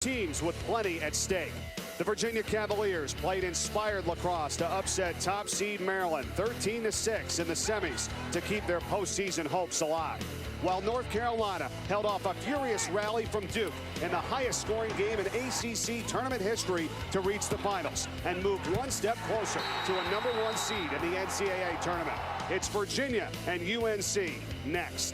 Teams with plenty at stake. The Virginia Cavaliers played inspired lacrosse to upset top seed Maryland 13-6 in the semis to keep their postseason hopes alive. While North Carolina held off a furious rally from Duke in the highest scoring game in ACC tournament history to reach the finals and moved one step closer to a #1 seed in the NCAA tournament. It's Virginia and UNC next.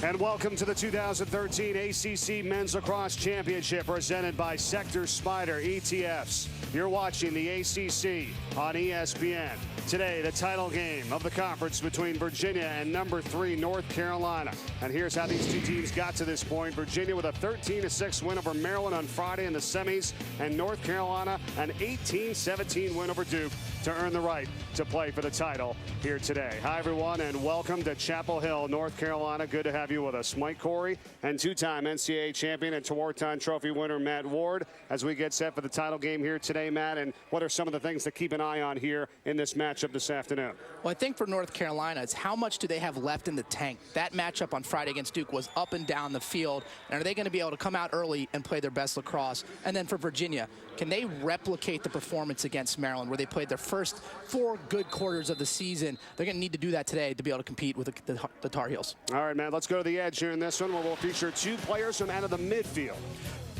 And welcome to the 2013 ACC Men's Lacrosse Championship presented by Sector Spider ETFs. You're watching the ACC on ESPN. Today, the title game of the conference between Virginia and #3 North Carolina. And here's how these two teams got to this point. Virginia with a 13-6 win over Maryland on Friday in the semis, and North Carolina an 18-17 win over Duke to earn the right to play for the title here today. Hi, everyone, and welcome to Chapel Hill, North Carolina. Good to have you with us. Mike Corey and two-time NCAA champion and Tewaaraton Trophy winner Matt Ward as we get set for the title game here today, Matt. And what are some of the things to keep an eye on here in this matchup this afternoon? Well, I think for North Carolina, it's how much do they have left in the tank. That matchup on Friday against Duke was up and down the field. And are they going to be able to come out early and play their best lacrosse? And then for Virginia, can they replicate the performance against Maryland where they played their first 4 good quarters of the season? They're going to need to do that today to be able to compete with the Tar Heels. All right, man, let's go to the edge here in this one where we'll feature 2 players from out of the midfield.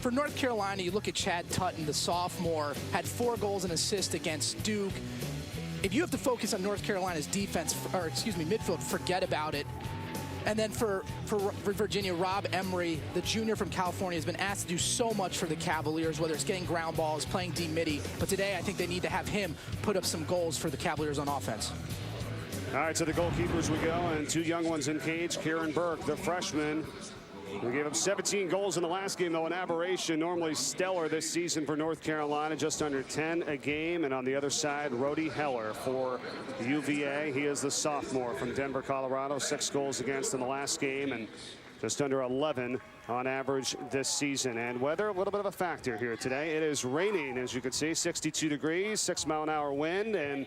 For North Carolina, you look at Chad Tutton, the sophomore, had 4 goals and assists against Duke. If you have to focus on North Carolina's defense, or excuse me, midfield, forget about it. And then for Virginia, Rob Emery, the junior from California, has been asked to do so much for the Cavaliers, whether it's getting ground balls, playing D-midi. But today, I think they need to have him put up some goals for the Cavaliers on offense. All right, to the goalkeepers we go, and 2 young ones in cage. Kieran Burke, the freshman, who gave up 17 goals in the last game, though an aberration. Normally stellar this season for North Carolina, just under 10 a game. And on the other side, Rody Heller for UVA. He is the sophomore from Denver, Colorado. 6 goals against in the last game and just under 11 on average this season. And weather, a little bit of a factor here today. It is raining, as you can see, 62 degrees, 6-mile-an-hour wind, and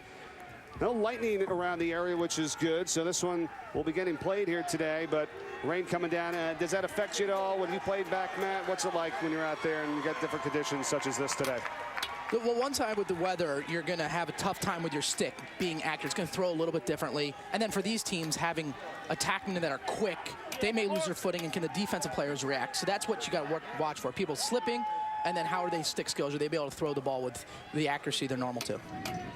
no lightning around the area, which is good. So this one will be getting played here today, but rain coming down. Does that affect you at all when you played back, Matt? What's it like when you're out there and you get different conditions such as this today? Well, one side with the weather, you're going to have a tough time with your stick being accurate. It's going to throw a little bit differently. And then for these teams, having attackmen that are quick, they may lose their footing, and can the defensive players react? So that's what you got to watch for. People slipping, and then how are they stick skills? Are they be able to throw the ball with the accuracy they're normal to?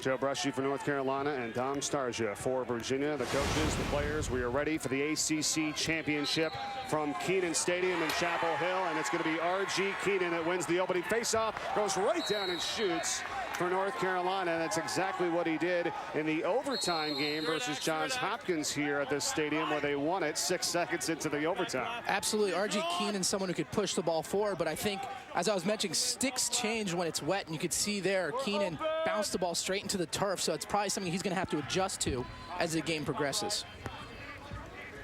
Joe Bruschi for North Carolina and Dom Starja for Virginia. The coaches, the players, we are ready for the ACC Championship from Kenan Stadium in Chapel Hill. And it's going to be R.G. Kenan that wins the opening faceoff, goes right down and shoots for North Carolina. And that's exactly what he did in the overtime game versus Johns Hopkins here at this stadium, where they won it 6 seconds into the overtime. Absolutely. R.G. Kenan, someone who could push the ball forward. But I think, as I was mentioning, sticks change when it's wet. And you could see there, Kenan bounced the ball straight into the turf. So it's probably something he's going to have to adjust to as the game progresses.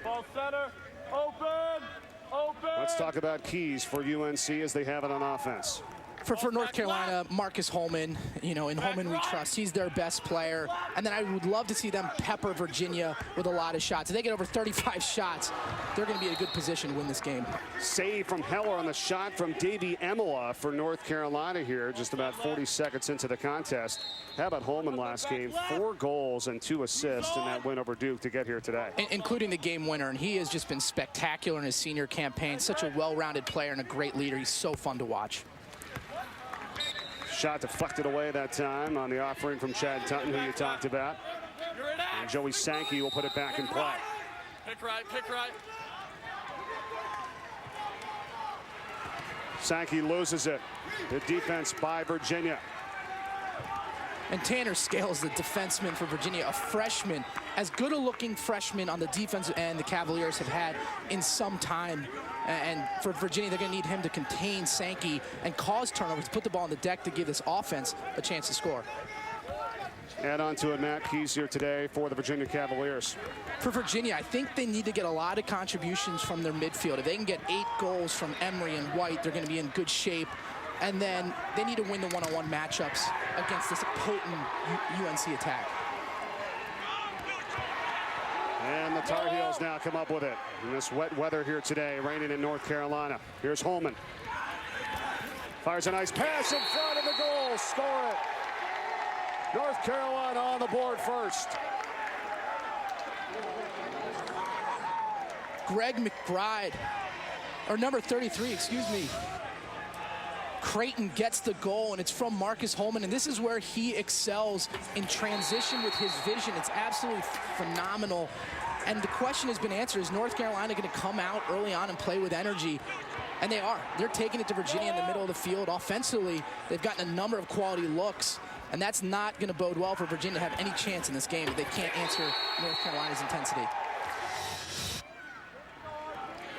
Ball center, open, open. Let's talk about keys for UNC as they have it on offense. For North Carolina, Marcus Holman, in Holman we trust. He's their best player. And then I would love to see them pepper Virginia with a lot of shots. If they get over 35 shots, they're going to be in a good position to win this game. Save from Heller on the shot from Davey Emola for North Carolina here, just about 40 seconds into the contest. How about Holman last game? 4 goals and 2 assists in that win over Duke to get here today. Including the game winner, and he has just been spectacular in his senior campaign. Such a well-rounded player and a great leader. He's so fun to watch. Shot deflected away that time on the offering from Chad Tutton, who you talked about. And Joey Sankey will put it back in play. Pick right, pick right. Sankey loses it. The defense by Virginia. And Tanner Scales, the defenseman for Virginia, a freshman, as good a looking freshman on the defense end the Cavaliers have had in some time. And for Virginia, they're going to need him to contain Sankey and cause turnovers, put the ball on the deck to give this offense a chance to score. Add on to it, Matt, keys here today for the Virginia Cavaliers. For Virginia, I think they need to get a lot of contributions from their midfield. If they can get 8 goals from Emery and White, they're going to be in good shape. And then they need to win the one-on-one matchups against this potent UNC attack. And the Tar Heels now come up with it in this wet weather here today, raining in North Carolina. Here's Holman. Fires a nice pass in front of the goal. Score it. North Carolina on the board first. Greg McBride, or number 33, excuse me. Creighton gets the goal, and it's from Marcus Holman, and this is where he excels in transition with his vision. It's absolutely phenomenal. And the question has been answered. Is North Carolina going to come out early on and play with energy? And they are. They're taking it to Virginia in the middle of the field. Offensively, they've gotten a number of quality looks, and that's not going to bode well for Virginia to have any chance in this game if they can't answer North Carolina's intensity.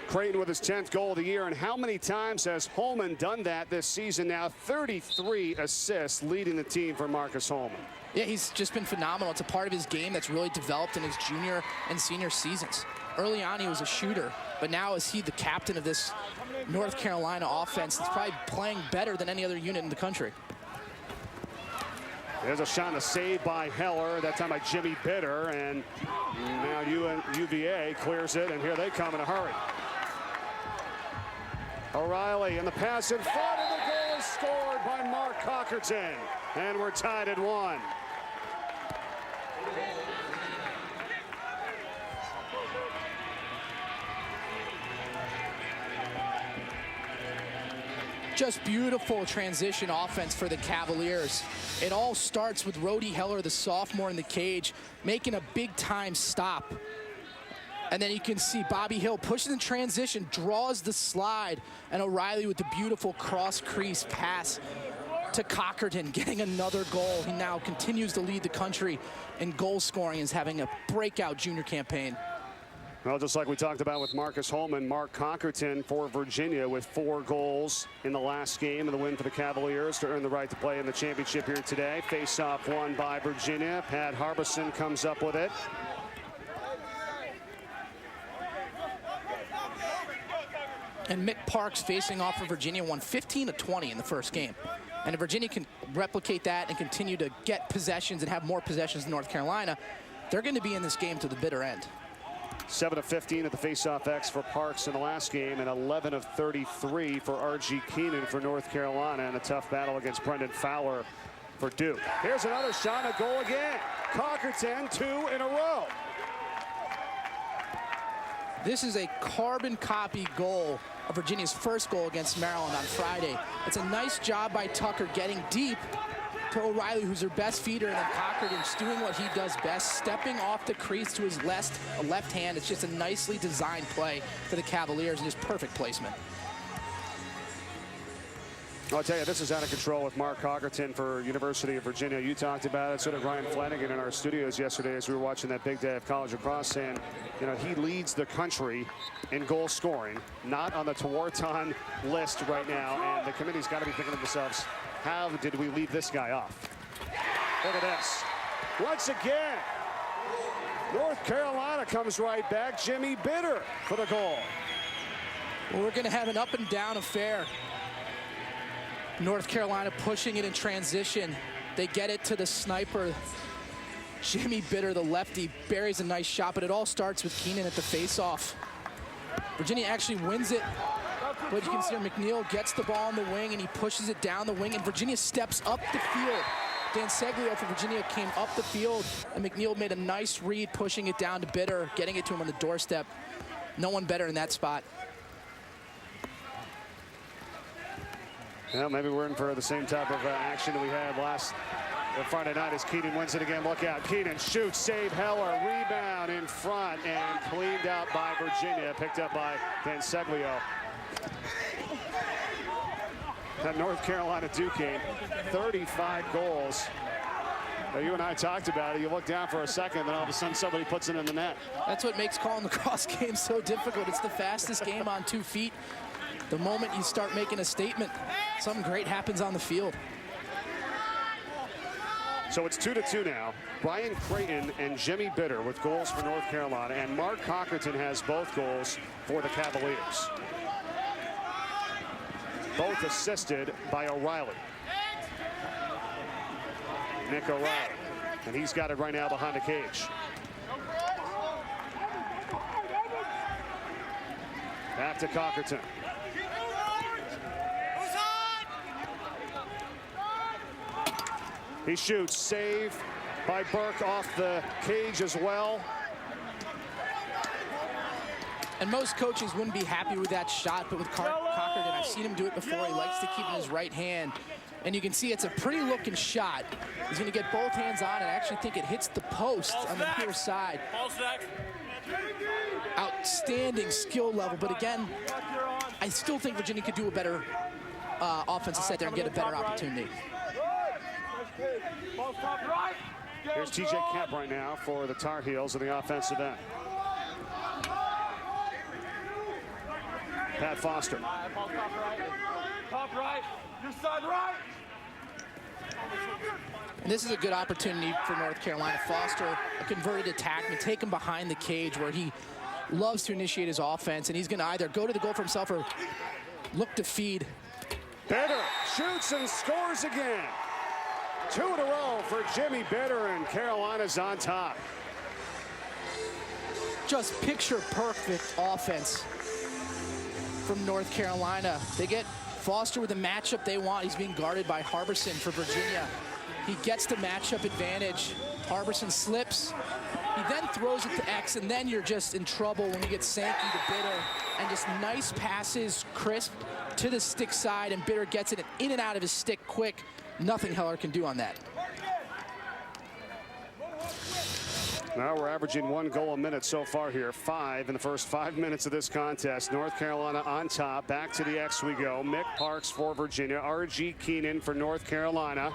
Creighton with his 10th goal of the year, and how many times has Holman done that this season now? 33 assists leading the team for Marcus Holman. Yeah, he's just been phenomenal. It's a part of his game that's really developed in his junior and senior seasons. Early on, he was a shooter, but now is he the captain of this North Carolina offense that's probably playing better than any other unit in the country. There's a shot and a save by Heller, that time by Jimmy Bitter, and now UVA clears it, and here they come in a hurry. O'Reilly, and the pass in front of the goal is scored by Mark Cockerton, and we're tied at 1. Just beautiful transition offense for the Cavaliers. It all starts with Rhodey Heller, the sophomore in the cage, making a big-time stop. And then you can see Bobby Hill pushes in transition, draws the slide, and O'Reilly with the beautiful cross-crease pass to Cockerton, getting another goal. He now continues to lead the country in goal scoring and is having a breakout junior campaign. Well, just like we talked about with Marcus Holman, Mark Cockerton for Virginia with 4 goals in the last game of the win for the Cavaliers to earn the right to play in the championship here today. Face-off won by Virginia. Pat Harbison comes up with it. And Mick Parks facing off for Virginia won 15-20 in the first game. And if Virginia can replicate that and continue to get possessions and have more possessions than North Carolina, they're going to be in this game to the bitter end. 7 of 15 at the face-off X for Parks in the last game, and 11 of 33 for R.G. Keenan for North Carolina, and a tough battle against Brendan Fowler for Duke. Here's another shot, a goal again. Cockerton, 2 in a row. This is a carbon copy goal of Virginia's first goal against Maryland on Friday. It's a nice job by Tucker getting deep to O'Reilly, who's their best feeder, and then Cockerton just doing what he does best, stepping off the crease to his left hand. It's just a nicely designed play for the Cavaliers and just perfect placement. I'll tell you, this is out of control with Mark Cockerton for University of Virginia. You talked about it, so did Ryan Flanagan in our studios yesterday as we were watching that big day of college lacrosse, saying, you know, he leads the country in goal scoring, not on the Tewaaraton list right now, and the committee's got to be thinking to themselves, how did we leave this guy off? Look at this. Once again, North Carolina comes right back. Jimmy Bitter for the goal. Well, we're going to have an up and down affair. North Carolina pushing it in transition. They get it to the sniper. Jimmy Bitter, the lefty, buries a nice shot, but it all starts with Keenan at the face-off. Virginia actually wins it. But you can see McNeil gets the ball on the wing, and he pushes it down the wing, and Virginia steps up the field. Dan Seglio for Virginia came up the field, and McNeil made a nice read, pushing it down to Bitter, getting it to him on the doorstep. No one better in that spot. Well, maybe we're in for the same type of action that we had last Friday night as Keenan wins it again. Look out. Keenan shoots, save Heller, rebound in front, and cleaned out by Virginia, picked up by Dan Seglio. That North Carolina Duke game, 35 goals. Now, you and I talked about it. You look down for a second, then all of a sudden somebody puts it in the net. That's what makes calling the lacrosse game so difficult. It's the fastest game on 2 feet. The moment you start making a statement, something great happens on the field. So it's 2-2 now. Brian Creighton and Jimmy Bitter with goals for North Carolina, and Mark Cockerton has both goals for the Cavaliers. Both assisted by O'Reilly. Nick O'Reilly. And he's got it right now behind the cage. Back to Cockerton. He shoots, save by Burke off the cage as well. And most coaches wouldn't be happy with that shot, but with Cockerton, I've seen him do it before. He likes to keep it in his right hand. And you can see it's a pretty looking shot. He's going to get both hands on it. I actually think it hits the post on the near side. Outstanding skill level, but again, I still think Virginia could do a better offensive set there and get a better opportunity. Here's TJ Kemp right now for the Tar Heels in the offensive end. Pat Foster. Top right, your side right. And this is a good opportunity for North Carolina. Foster, a converted attackman, take him behind the cage where he loves to initiate his offense, and he's going to either go to the goal for himself or look to feed. Bitter shoots and scores again. 2 in a row for Jimmy Bitter, and Carolina's on top. Just picture perfect offense from North Carolina. They get Foster with the matchup they want. He's being guarded by Harbison for Virginia. He gets the matchup advantage. Harbison slips. He then throws it to X, and then you're just in trouble when you get Sankey to Bitter. And just nice passes, crisp to the stick side, and Bitter gets it in and out of his stick quick. Nothing Heller can do on that. Now we're averaging 1 goal a minute so far here. 5 in the first 5 minutes of this contest. North Carolina on top. Back to the X we go. Mick Parks for Virginia. R.G. Keenan for North Carolina.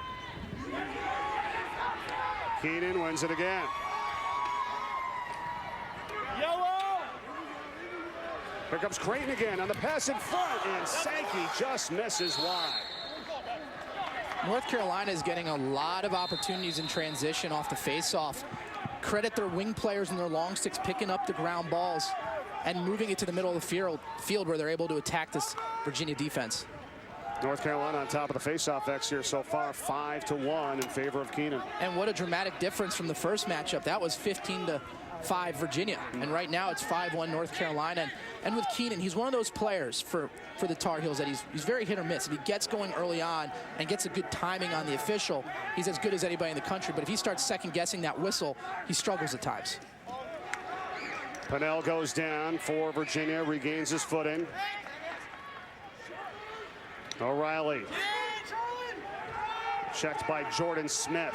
Keenan wins it again. Yellow! Here comes Creighton again on the pass in front, and Sankey just misses wide. North Carolina is getting a lot of opportunities in transition off the faceoff. Credit their wing players and their long sticks picking up the ground balls and moving it to the middle of the field where they're able to attack this Virginia defense. North Carolina on top of the faceoff X here so far, 5-1 in favor of Keenan. And what a dramatic difference from the first matchup. That was 15-5 Virginia, and right now it's 5-1 North Carolina. And with Keenan, he's one of those players for the Tar Heels that he's very hit or miss. If he gets going early on and gets a good timing on the official, he's as good as anybody in the country. But if he starts second-guessing that whistle, he struggles at times. Pennell goes down for Virginia, regains his footing. O'Reilly. Checked by Jordan Smith.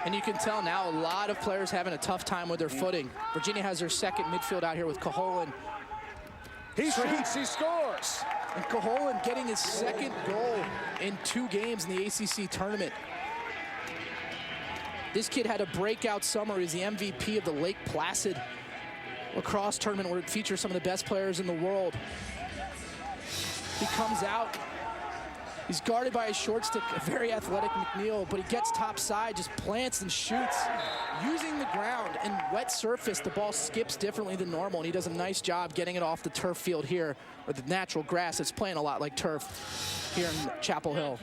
And you can tell now a lot of players having a tough time with their footing. Virginia has their second midfield out here with Caholen. He shoots, he scores. And Caholen getting his second goal in 2 games in the ACC tournament. This kid had a breakout summer. He's the MVP of the Lake Placid lacrosse tournament where it features some of the best players in the world. He comes out. He's guarded by a short stick, a very athletic McNeil, but he gets top side, just plants and shoots. Using the ground and wet surface, the ball skips differently than normal, and he does a nice job getting it off the turf field here, or the natural grass. It's playing a lot like turf here in Chapel Hill.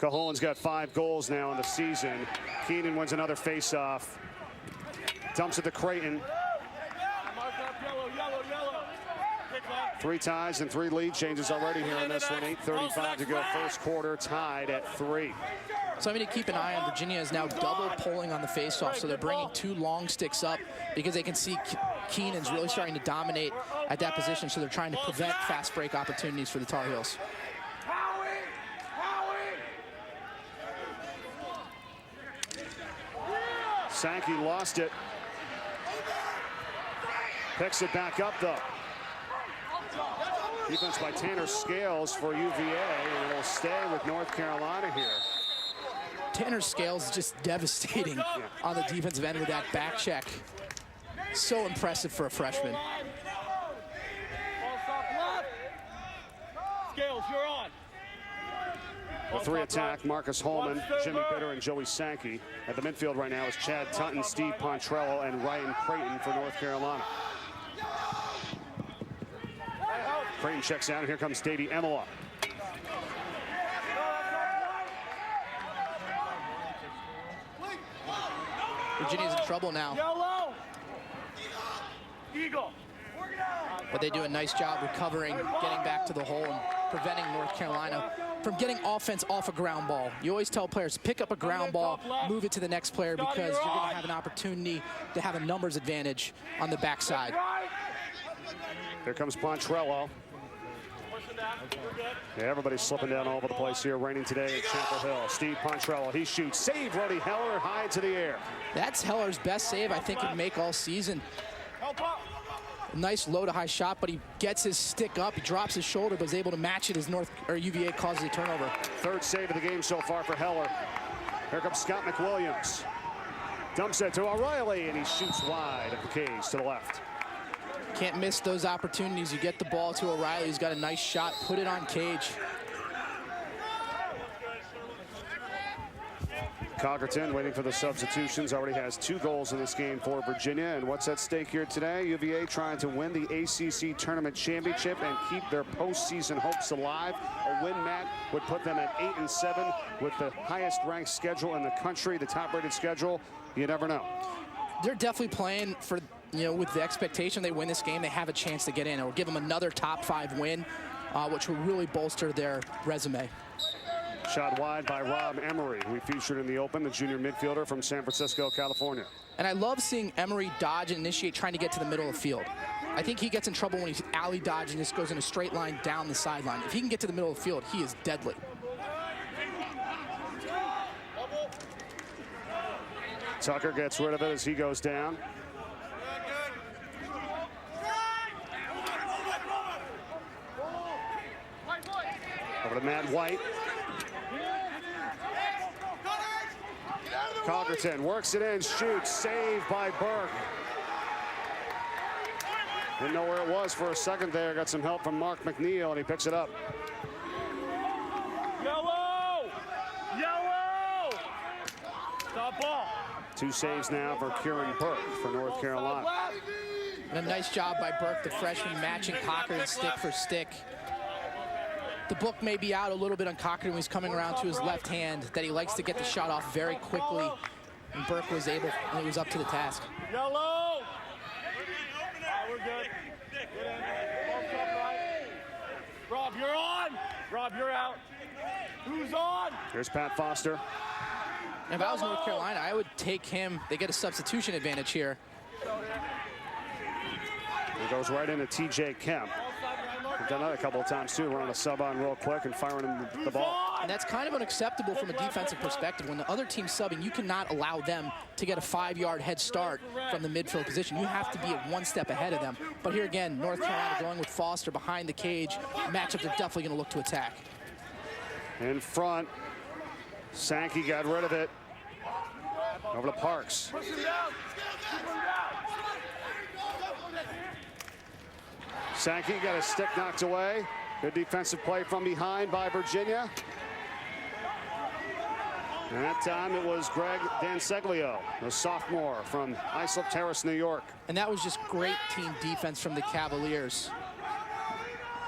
Caholen's got 5 goals now in the season. Keenan wins another face-off. Dumps it to Creighton. 3 ties and 3 lead changes already here in this one. 8:35 to go, first quarter, tied at 3. Something to keep an eye on. Virginia is now double pulling on the faceoff, so they're bringing 2 long sticks up because they can see Keenan's really starting to dominate at that position, so they're trying to prevent fast break opportunities for the Tar Heels. Sankey lost it. Picks it back up, though. Defense by Tanner Scales for UVA, and it'll stay with North Carolina here. Tanner Scales is just devastating on the defensive end with that back check. So impressive for a freshman. Scales, you're on. The 3 attack, Marcus Holman, Jimmy Bitter, and Joey Sankey. At the midfield right now is Chad Tutton, Steve Pontrello, and Ryan Creighton for North Carolina. Creighton checks out, and here comes Davey Emola. Virginia's in trouble now. Yellow. Eagle. But they do a nice job recovering, getting back to the hole, and preventing North Carolina from getting offense off a ground ball. You always tell players, pick up a ground ball, move it to the next player, because you're going to have an opportunity to have a numbers advantage on the backside. Here comes Pontrello. Yeah, everybody's slipping down all over the place here, raining today at Chapel Hill. Steve Pontrello, he shoots. Save, Roddy Heller, high into the air. That's Heller's best save, I think, he'd make all season. A nice low to high shot, but he gets his stick up, he drops his shoulder, but is able to match it as UVA causes a turnover. Third save of the game so far for Heller. Here comes Scott McWilliams. Dumps it to O'Reilly, and he shoots wide of the cage to the left. Can't miss those opportunities. You get the ball to O'Reilly, who's got a nice shot, put it on cage. Coggerton waiting for the substitutions, already has 2 goals in this game for Virginia. And what's at stake here today? UVA trying to win the ACC Tournament Championship and keep their postseason hopes alive. A win, Matt, would put them at 8-7 with the highest ranked schedule in the country, the top rated schedule. You never know. They're definitely playing for, with the expectation they win this game, they have a chance to get in. It will give them another top 5 win, which will really bolster their resume. Shot wide by Rob Emery, we featured in the Open, the junior midfielder from San Francisco, California. And I love seeing Emery dodge and initiate trying to get to the middle of the field. I think he gets in trouble when he's alley dodge and just goes in a straight line down the sideline. If he can get to the middle of the field, he is deadly. Tucker gets rid of it as he goes down. Over to Matt White. Coggerton works it in, shoots, saved by Burke. Didn't know where it was for a second there. Got some help from Mark McNeil, and he picks it up. Yellow! Yellow! Stop ball. 2 saves now for Kieran Burke for North Carolina. And a nice job by Burke, the freshman, matching Cockerton stick for stick. The book may be out a little bit on Cockerton when he's coming around to his left hand, that he likes to get the shot off very quickly. And Burke was able, and he was up to the task. Yellow! We're good. Rob, you're on. Rob, you're out. Who's on? Here's Pat Foster. If I was North Carolina, I would take him. They get a substitution advantage here. He goes right into TJ Kemp. We've done that a couple of times too, running a sub on real quick and firing him the ball. And that's kind of unacceptable from a defensive perspective. When the other team's subbing, you cannot allow them to get a 5-yard head start from the midfield position. You have to be one step ahead of them. But here again, North Carolina going with Foster behind the cage. Matchups are definitely going to look to attack. In front, Sankey got rid of it. Over to Parks. Sankey got his stick knocked away. Good defensive play from behind by Virginia. And that time it was Greg Danseglio, the sophomore from Islip Terrace, New York. And that was just great team defense from the Cavaliers.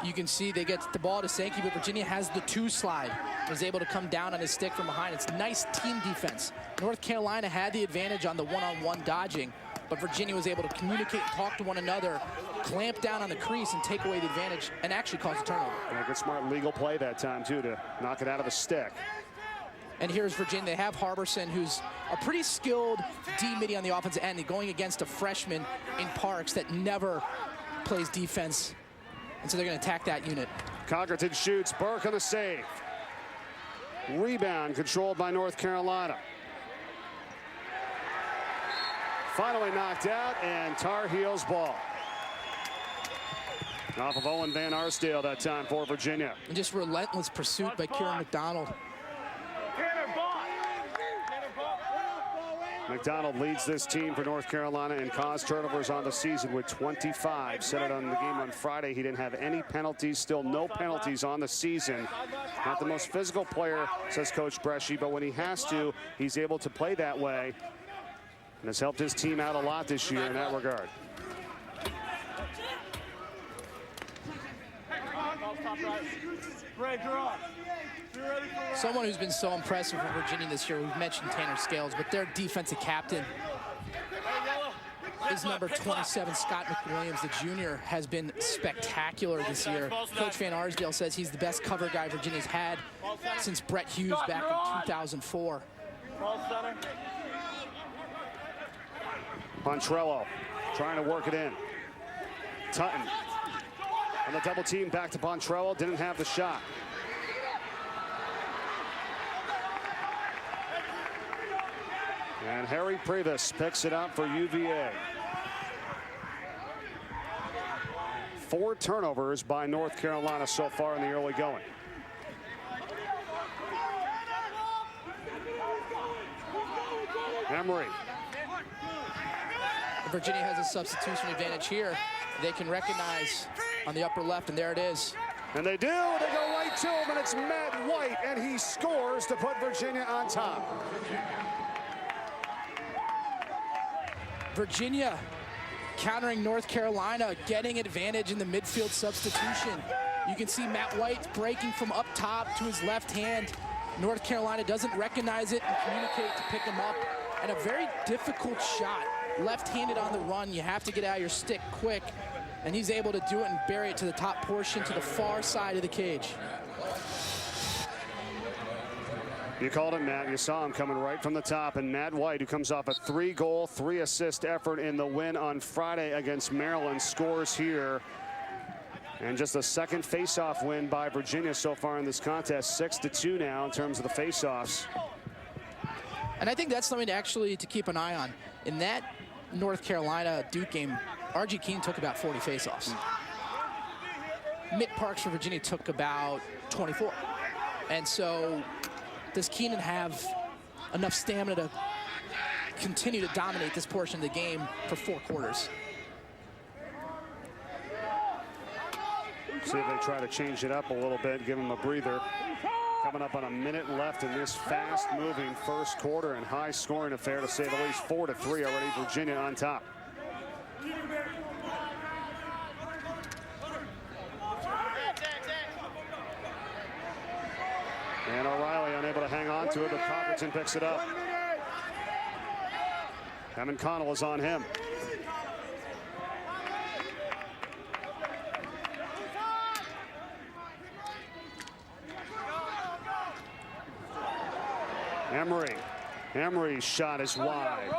You can see they get the ball to Sankey, but Virginia has the 2 slide. Was able to come down on his stick from behind. It's nice team defense. North Carolina had the advantage on the one-on-one dodging, but Virginia was able to communicate and talk to one another, clamp down on the crease and take away the advantage and actually cause a turnover. And a good smart legal play that time too to knock it out of a stick. And here's Virginia. They have Harbison, who's a pretty skilled D-midi on the offensive end, going against a freshman in Parks that never plays defense. And so they're going to attack that unit. Coggerton shoots, Burke on the save. Rebound controlled by North Carolina. Finally knocked out, and Tar Heels ball. Off of Owen Van Arsdale that time for Virginia. And just relentless pursuit by Kieran McDonald. McDonald leads this team for North Carolina in caused turnovers on the season with 25. Said it on the game on Friday. He didn't have any penalties, still no penalties on the season. Not the most physical player, says Coach Bresci, but when he has to, he's able to play that way. And has helped his team out a lot this year in that regard. Someone who's been so impressive for Virginia this year, we've mentioned Tanner Scales, but their defensive captain, is number 27, Scott McWilliams, the junior, has been spectacular this year. Coach Van Arsdale says he's the best cover guy Virginia's had since Brett Hughes back in 2004. Pontrello trying to work it in. Tutton on the double team, back to Pontrello, didn't have the shot. And Harry Previs picks it up for UVA. 4 turnovers by North Carolina so far in the early going. Emery. Virginia has a substitution advantage here. They can recognize on the upper left, and there it is. And they do. They go right to him, and it's Matt White, and he scores to put Virginia on top. Virginia countering North Carolina, getting advantage in the midfield substitution. You can see Matt White breaking from up top to his left hand. North Carolina doesn't recognize it and communicate to pick him up. And a very difficult shot, left-handed on the run. You have to get out of your stick quick. And he's able to do it and bury it to the top portion, to the far side of the cage. You called it, Matt. You saw him coming right from the top. And Matt White, who comes off a 3-goal, 3-assist effort in the win on Friday against Maryland, scores here. And just a second face-off win by Virginia so far in this contest. 6-2 now in terms of the face-offs. And I think that's something to keep an eye on. In that North Carolina-Duke game, R.G. Keene took about 40 face-offs. Mick Parks for Virginia took about 24. And so does Keenan have enough stamina to continue to dominate this portion of the game for 4 quarters? See if they try to change it up a little bit, give him a breather. Coming up on a minute left in this fast-moving first quarter and high-scoring affair, to say the least. 4-3 already, Virginia on top. And O'Reilly unable to hang on to it, but Cockerton picks it up. Evan Connell is on him. Emery's shot is wide.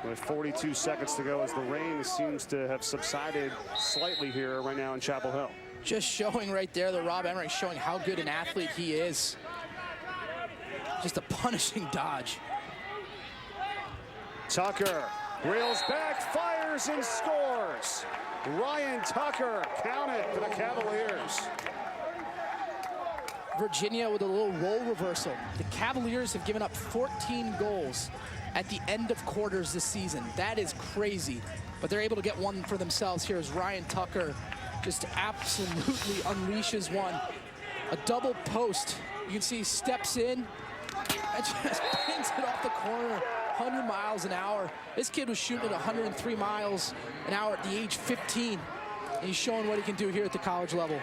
With 42 seconds to go as the rain seems to have subsided slightly here right now in Chapel Hill. Just showing right there that Rob Emery showing how good an athlete he is. Just a punishing dodge. Tucker reels back, fires and scores. Ryan Tucker counted for the Cavaliers. Virginia with a little role reversal. The Cavaliers have given up 14 goals at the end of quarters this season. That is crazy. But they're able to get one for themselves here as Ryan Tucker just absolutely unleashes one. A double post. You can see he steps in and just pings it off the corner. 100 miles an hour. This kid was shooting at 103 miles an hour at the age 15. And he's showing what he can do here at the college level.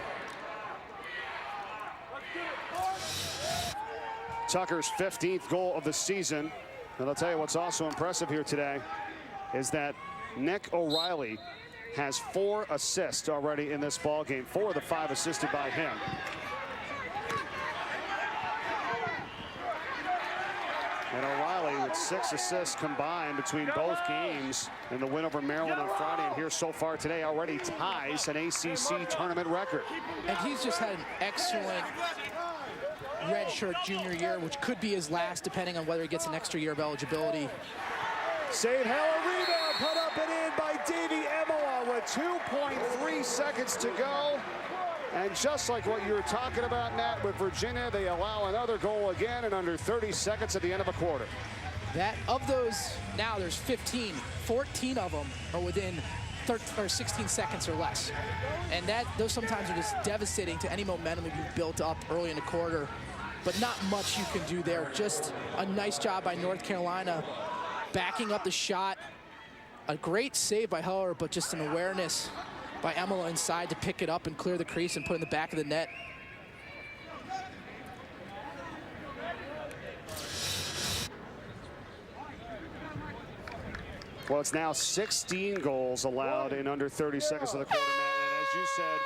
Tucker's 15th goal of the season. And I'll tell you what's also impressive here today is that Nick O'Reilly has 4 assists already in this ball game. 4 of the 5 assisted by him. And O'Reilly with 6 assists combined between both games in the win over Maryland on Friday, and here so far today already ties an ACC tournament record. And he's just had an excellent redshirt junior year, which could be his last, depending on whether he gets an extra year of eligibility. St. Helen rebound, put up and in by Davey Emola with 2.3 seconds to go. And just like what you were talking about, Matt, with Virginia, they allow another goal again in under 30 seconds at the end of a quarter. That of those, now there's 15, 14 of them are within 16 seconds or less. And those sometimes are just devastating to any momentum that you've built up early in the quarter. But not much you can do there. Just a nice job by North Carolina backing up the shot. A great save by Heller, but just an awareness by Emola inside to pick it up and clear the crease and put it in the back of the net. Well, it's now 16 goals allowed in under 30 seconds of the quarter, Matt. And as you said,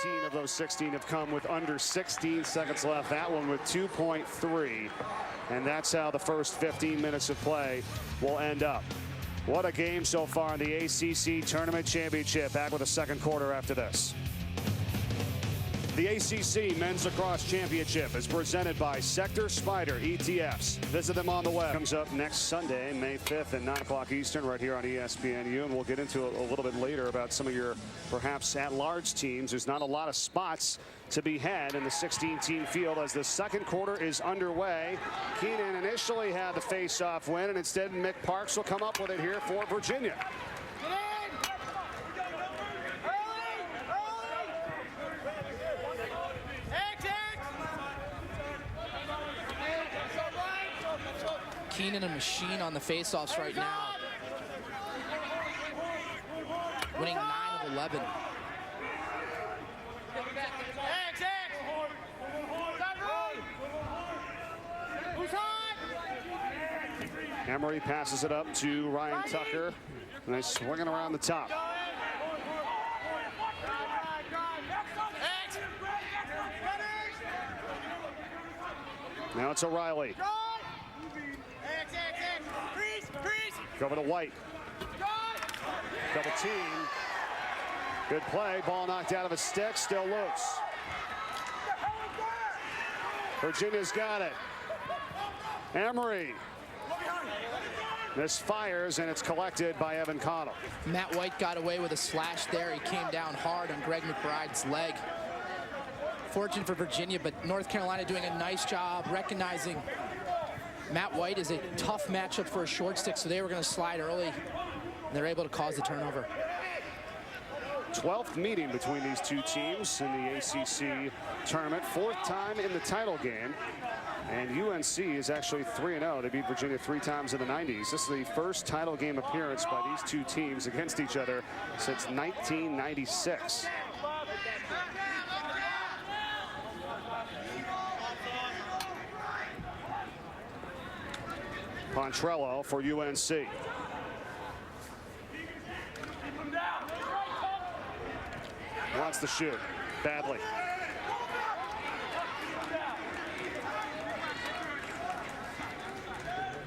14 of those 16 have come with under 16 seconds left. That one with 2.3. And that's how the first 15 minutes of play will end up. What a game so far in the ACC Tournament Championship. Back with a second quarter after this. The ACC Men's Lacrosse Championship is presented by Sector Spider ETFs. Visit them on the web. Comes up next Sunday, May 5th at 9 o'clock Eastern right here on ESPNU. And we'll get into it a little bit later about some of your perhaps at-large teams. There's not a lot of spots to be had in the 16-team field as the second quarter is underway. Keenan initially had the face-off win, and instead Mick Parks will come up with it here for Virginia. Keenan a machine on the faceoffs right now. Winning 9 of 11. Emery passes it up to Ryan Tucker. And they're swinging around the top. Now it's O'Reilly. Over to White. Double team. Good play. Ball knocked out of his stick. Still loose. Virginia's got it. Emery. Misfires, and it's collected by Evan Connell. Matt White got away with a slash there. He came down hard on Greg McBride's leg. Fortunate for Virginia, but North Carolina doing a nice job recognizing Matt White is a tough matchup for a short stick, so they were going to slide early, and they're able to cause the turnover. 12th meeting between these two teams in the ACC tournament. 4th time in the title game. And UNC is actually 3-0. They beat Virginia 3 times in the 90s. This is the first title game appearance by these two teams against each other since 1996. Pontrello for UNC. Wants to shoot. Badly.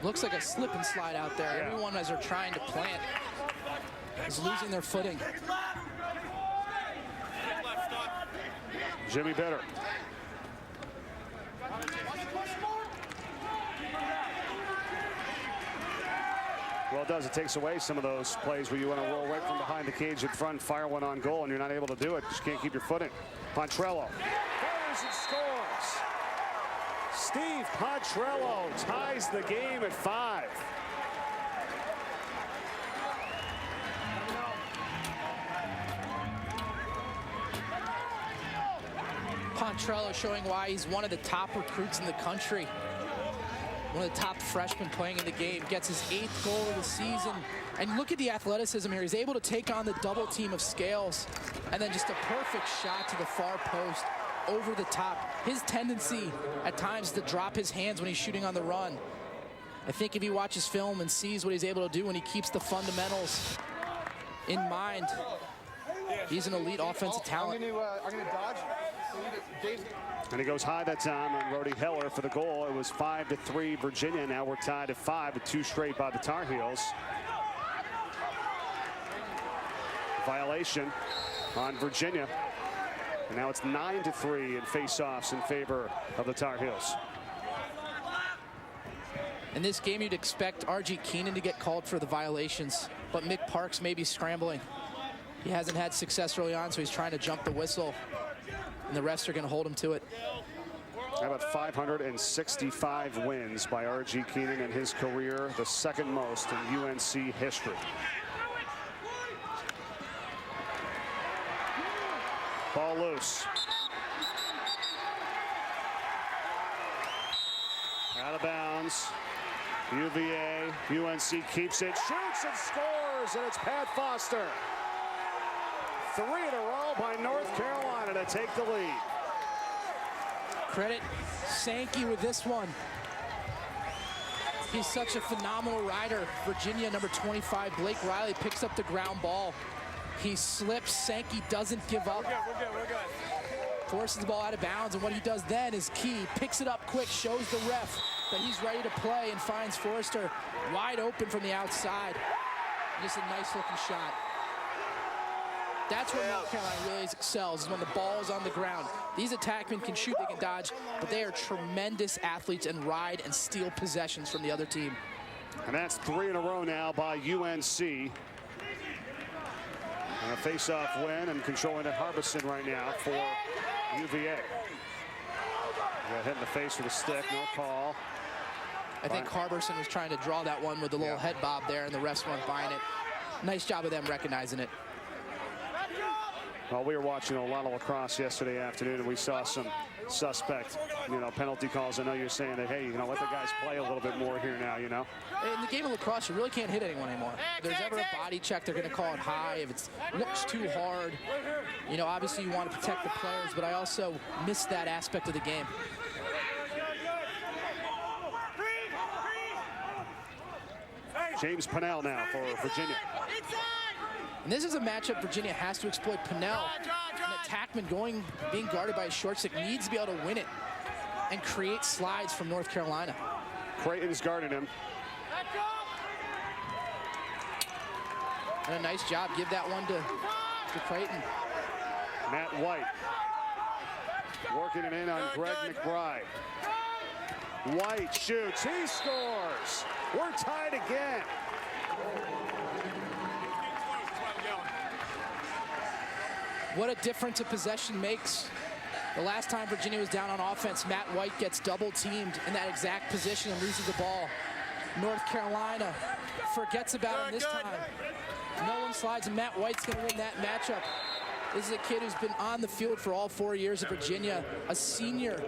Looks like a slip and slide out there. Yeah. Everyone, as they're trying to plant, is losing their footing. Jimmy Bitter. Well, it does. It takes away some of those plays where you want to roll right from behind the cage in front, fire one on goal, and you're not able to do it. Just can't keep your footing. Pontrello fires and scores. Steve Pontrello ties the game at 5. Pontrello showing why he's one of the top recruits in the country. One of the top freshmen playing in the game. Gets his 8th goal of the season. And look at the athleticism here. He's able to take on the double team of Scales. And then just a perfect shot to the far post over the top. His tendency at times to drop his hands when he's shooting on the run. I think if he watches film and sees what he's able to do when he keeps the fundamentals in mind, he's an elite offensive talent. I'm gonna dodge. And he goes high that time on Rhodey Heller for the goal. It was 5-3 Virginia. Now we're tied at 5 with 2 straight by the Tar Heels. Violation on Virginia. And now it's 9-3 in face-offs in favor of the Tar Heels. In this game, you'd expect R.G. Keenan to get called for the violations, but Mick Parks may be scrambling. He hasn't had success early on, so he's trying to jump the whistle, and the refs are going to hold him to it. How about 565 wins by R.G. Keenan in his career, the second most in UNC history. Ball loose. Out of bounds. UVA, UNC keeps it, shoots and scores, and it's Pat Foster. 3 in a row by North Carolina to take the lead. Credit Sankey with this one. He's such a phenomenal rider. Virginia, number 25, Blake Riley, picks up the ground ball. He slips. Sankey doesn't give up. We're good. Forces the ball out of bounds, and what he does then is key. Picks it up quick, shows the ref that he's ready to play, and finds Forrester wide open from the outside. Just a nice looking shot. That's where North Carolina really excels, is when the ball is on the ground. These attackmen can shoot, they can dodge, but they are tremendous athletes and ride and steal possessions from the other team. And that's 3 in a row now by UNC. And a face-off win, and controlling it Harbison right now for UVA. Got hit in the face with a stick, no call. I think Harbison was trying to draw that one with a little head bob there, and the refs weren't buying it. Nice job of them recognizing it. Well, we were watching a lot of lacrosse yesterday afternoon, and we saw some suspect, penalty calls. I know you're saying that, hey, let the guys play a little bit more here now, In the game of lacrosse, you really can't hit anyone anymore. If there's ever a body check, they're going to call it high. If it looks too hard, obviously you want to protect the players, but I also miss that aspect of the game. James Pennell now for Virginia. And this is a matchup Virginia has to exploit. Pennell, an attackman being guarded by a short stick, needs to be able to win it and create slides from North Carolina. Creighton's guarding him. And a nice job. Give that one to Creighton. Matt White working it in on Greg McBride. White shoots. He scores. We're tied again. What a difference a possession makes. The last time Virginia was down on offense, Matt White gets double teamed in that exact position and loses the ball. North Carolina forgets about him this time. No one slides, and Matt White's going to win that matchup. This is a kid who's been on the field for all 4 years at Virginia, a senior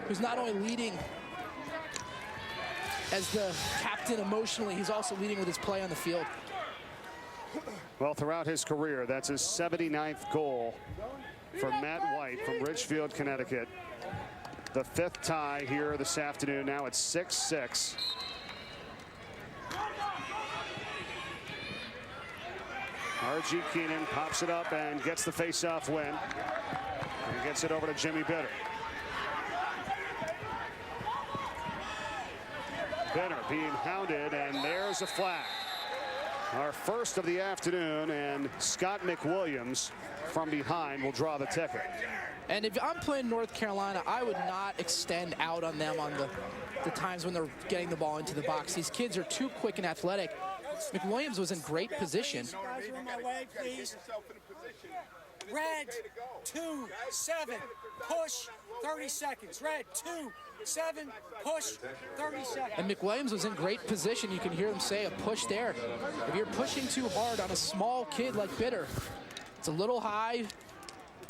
who's not only leading as the captain emotionally, he's also leading with his play on the field. Well, throughout his career, that's his 79th goal for Matt White from Ridgefield, Connecticut. The 5th tie here this afternoon. Now it's 6-6. R.G. Keenan pops it up and gets the face-off win. And gets it over to Jimmy Bitter. Bitter being hounded, and there's a flag. Our first of the afternoon, and Scott McWilliams from behind will draw the ticket. And if I'm playing North Carolina, I would not extend out on them on the times when they're getting the ball into the box. These kids are too quick and athletic. McWilliams was in great position. Guys are in my way, please. Red, 2, 7, push, 30 seconds. Red, 2, 7, push, 30 seconds. And McWilliams was in great position. You can hear him say a push there. If you're pushing too hard on a small kid like Bitter, it's a little high,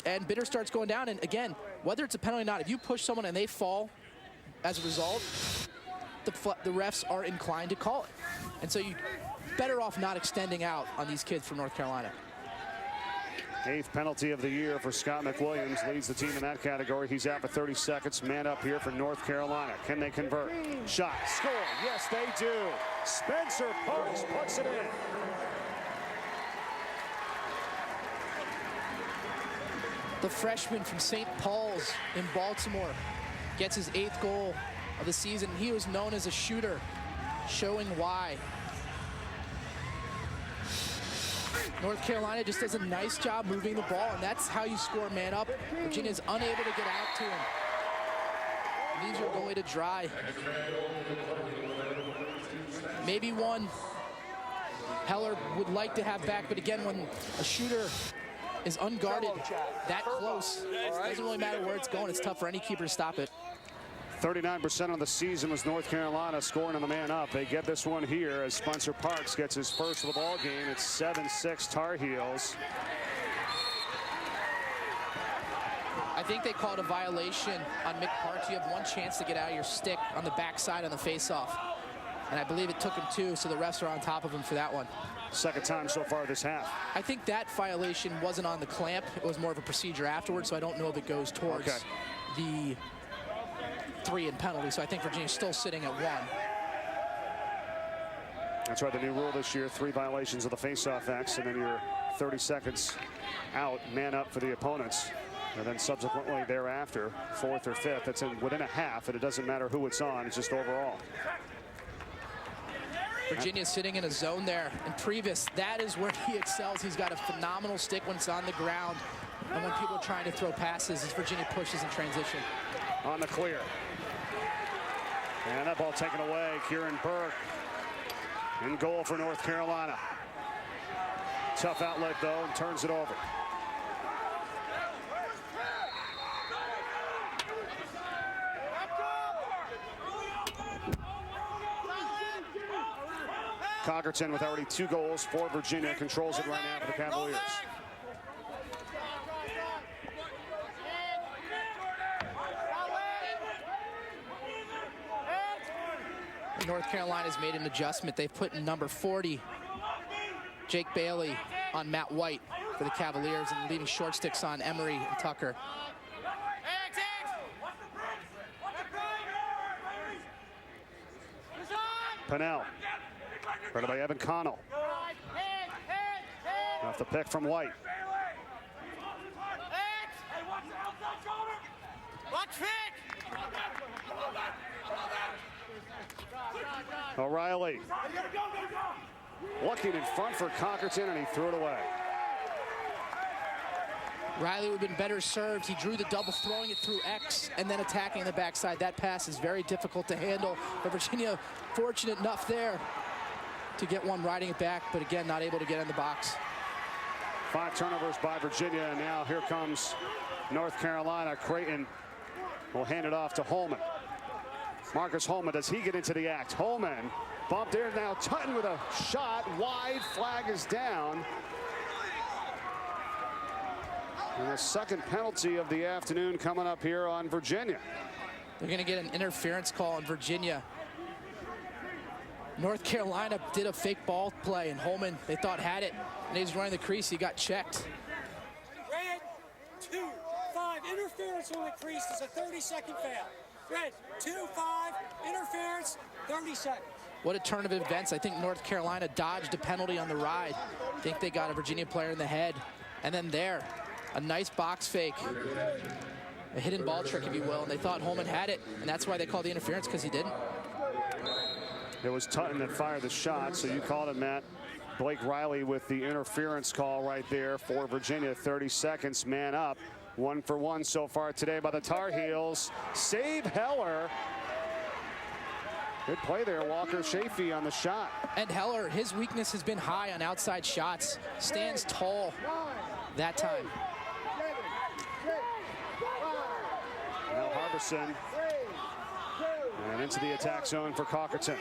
and Bitter starts going down. And again, whether it's a penalty or not, if you push someone and they fall as a result, the refs are inclined to call it. And so you're better off not extending out on these kids from North Carolina. 8th penalty of the year for Scott McWilliams. Leads the team in that category. He's out for 30 seconds. Man up here for North Carolina. Can they convert? Shot. Score. Yes, they do. Spencer Parks puts it in. The freshman from St. Paul's in Baltimore gets his 8th goal of the season. He was known as a shooter, showing why. North Carolina just does a nice job moving the ball, and that's how you score man up. Virginia's unable to get out to him. Leaves your goalie to dry. Maybe one Heller would like to have back, but again, when a shooter is unguarded that close, it doesn't really matter where it's going. It's tough for any keeper to stop it. 39% of the season was North Carolina scoring on the man up. They get this one here as Spencer Parks gets his first of the ball game. It's 7-6 Tar Heels. I think they called a violation on Mick Parks. You have one chance to get out of your stick on the backside on the faceoff. And I believe it took him 2, so the refs are on top of him for that one. Second time so far this half. I think that violation wasn't on the clamp. It was more of a procedure afterwards, so I don't know if it goes towards the 3 and penalty. So I think Virginia's still sitting at 1. That's right, the new rule this year, 3 violations of the face-off X, and then you're 30 seconds out, man up for the opponents. And then subsequently thereafter, 4th or 5th, it's within a half, and it doesn't matter who it's on, it's just overall. Virginia sitting in a zone there. And Previs, that is where he excels. He's got a phenomenal stick when it's on the ground. And when people are trying to throw passes, as Virginia pushes in transition. On the clear. And that ball taken away. Kieran Burke in goal for North Carolina. Tough outlet, though, and turns it over. Conkerton with already 2 goals for Virginia controls it right now for the Cavaliers. North Carolina's made an adjustment. They've put in number 40, Jake Bailey, on Matt White for the Cavaliers, and leaving short sticks on Emery and Tucker. Pennell, heard by Evan Connell. Off the pick from White. O'Reilly looking in front for Conkerton, and he threw it away. Riley would have been better served. He drew the double, throwing it through X and then attacking the backside. That pass is very difficult to handle. But Virginia fortunate enough there to get one riding it back, but again, not able to get in the box. 5 turnovers by Virginia, and now here comes North Carolina. Creighton will hand it off to Holman. Marcus Holman, does he get into the act? Holman bumped there now. Tutton with a shot wide. Flag is down. And the second penalty of the afternoon coming up here on Virginia. They're going to get an interference call on Virginia. North Carolina did a fake ball play, and Holman, they thought, had it. And he was running the crease. He got checked. Red 2-5. Interference on the crease is a 30-second foul. Red 2-5. Interference, 30 seconds. What a turn of events. I think North Carolina dodged a penalty on the ride. I think they got a Virginia player in the head. And then there, a nice box fake. A hidden ball trick, if you will. And they thought Holman had it. And that's why they called the interference, because he didn't. It was Tutton that fired the shot, so you called it, Matt. Blake Riley with the interference call right there for Virginia. 30 seconds, man up. 1 for 1 so far today by the Tar Heels. Save Heller. Good play there, Walker Chafee on the shot. And Heller, his weakness has been high on outside shots. Stands tall that time. Now Harbison. And into the attack zone for Conkerton.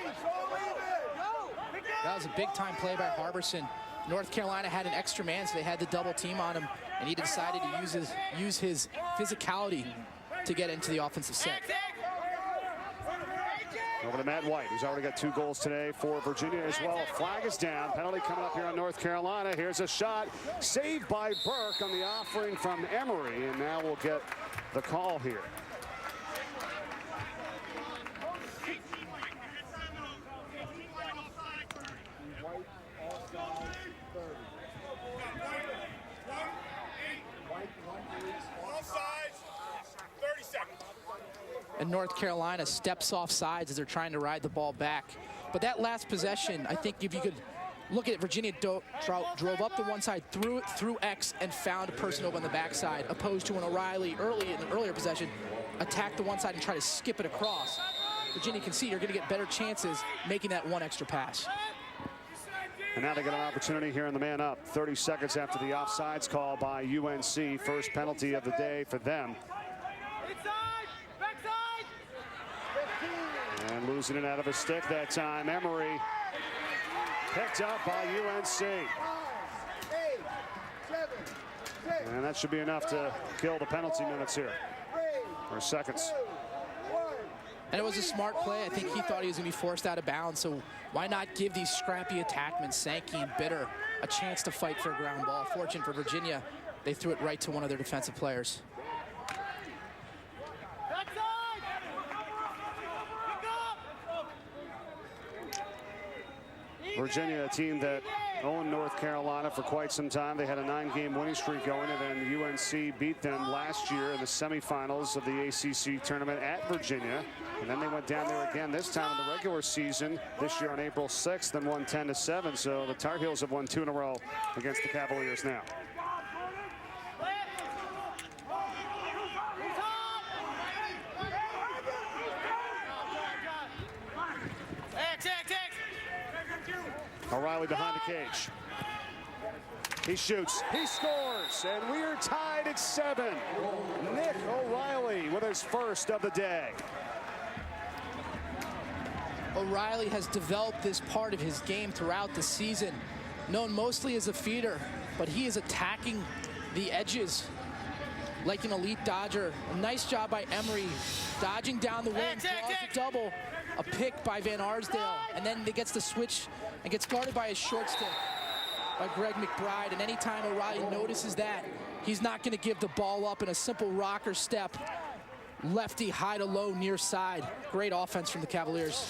That was a big-time play by Harbison. North Carolina had an extra man, so they had the double team on him, and he decided to use his physicality to get into the offensive set. Over to Matt White, who's already got 2 goals today for Virginia as well. Flag is down. Penalty coming up here on North Carolina. Here's a shot. Saved by Burke on the offering from Emery, and now we'll get the call here. And North Carolina steps off sides as they're trying to ride the ball back. But that last possession, I think if you could look at it, Virginia drove up the one side, threw it through X, and found a person over on the backside, opposed to when O'Reilly in an earlier possession attacked the one side and tried to skip it across. Virginia can see you're going to get better chances making that one extra pass. And now they get an opportunity here in the man up. 30 seconds after the offsides call by UNC. First penalty of the day for them. And losing it out of his stick that time. Emery picked up by UNC. And that should be enough to kill the penalty minutes here. Or seconds. And it was a smart play. I think he thought he was going to be forced out of bounds. So why not give these scrappy attackmen, Sankey and Bitter, a chance to fight for a ground ball? Fortunate for Virginia, they threw it right to one of their defensive players. Virginia, a team that owned North Carolina for quite some time. They had a 9-game winning streak going, and then UNC beat them last year in the semifinals of the ACC tournament at Virginia. And then they went down there again, this time in the regular season, this year on April 6th, and won 10-7. So the Tar Heels have won 2 in a row against the Cavaliers now. O'Reilly behind the cage. He shoots, he scores, and we're tied at 7. Nick O'Reilly with his first of the day. O'Reilly has developed this part of his game throughout the season. Known mostly as a feeder, but he is attacking the edges like an elite dodger. A nice job by Emery, dodging down the wing, draws a double, a pick by Van Arsdale, and then he gets the switch and gets guarded by his short stick by Greg McBride. And anytime O'Reilly notices that, he's not going to give the ball up in a simple rocker step. Lefty high to low near side. Great offense from the Cavaliers.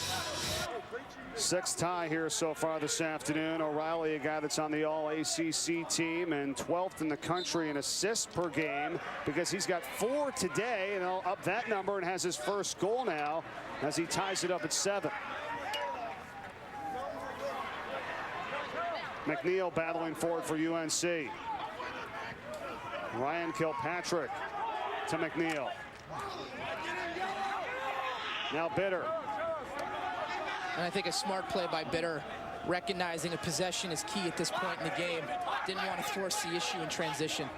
6th tie here so far this afternoon. O'Reilly, a guy that's on the All-ACC team and 12th in the country in assists per game because he's got 4 today, and he'll up that number and has his first goal now as he ties it up at 7. McNeil battling forward for UNC. Ryan Kilpatrick to McNeil. Now Bitter. And I think a smart play by Bitter, recognizing a possession is key at this point in the game. Didn't want to force the issue in transition.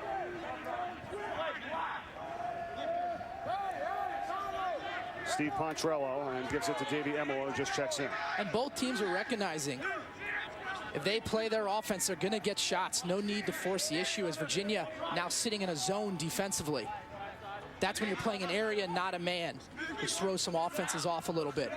Steve Pontrello, and gives it to Davey Emelo, who just checks in. And both teams are recognizing if they play their offense, they're going to get shots. No need to force the issue, as Virginia now sitting in a zone defensively. That's when you're playing an area, not a man, which throws some offenses off a little bit.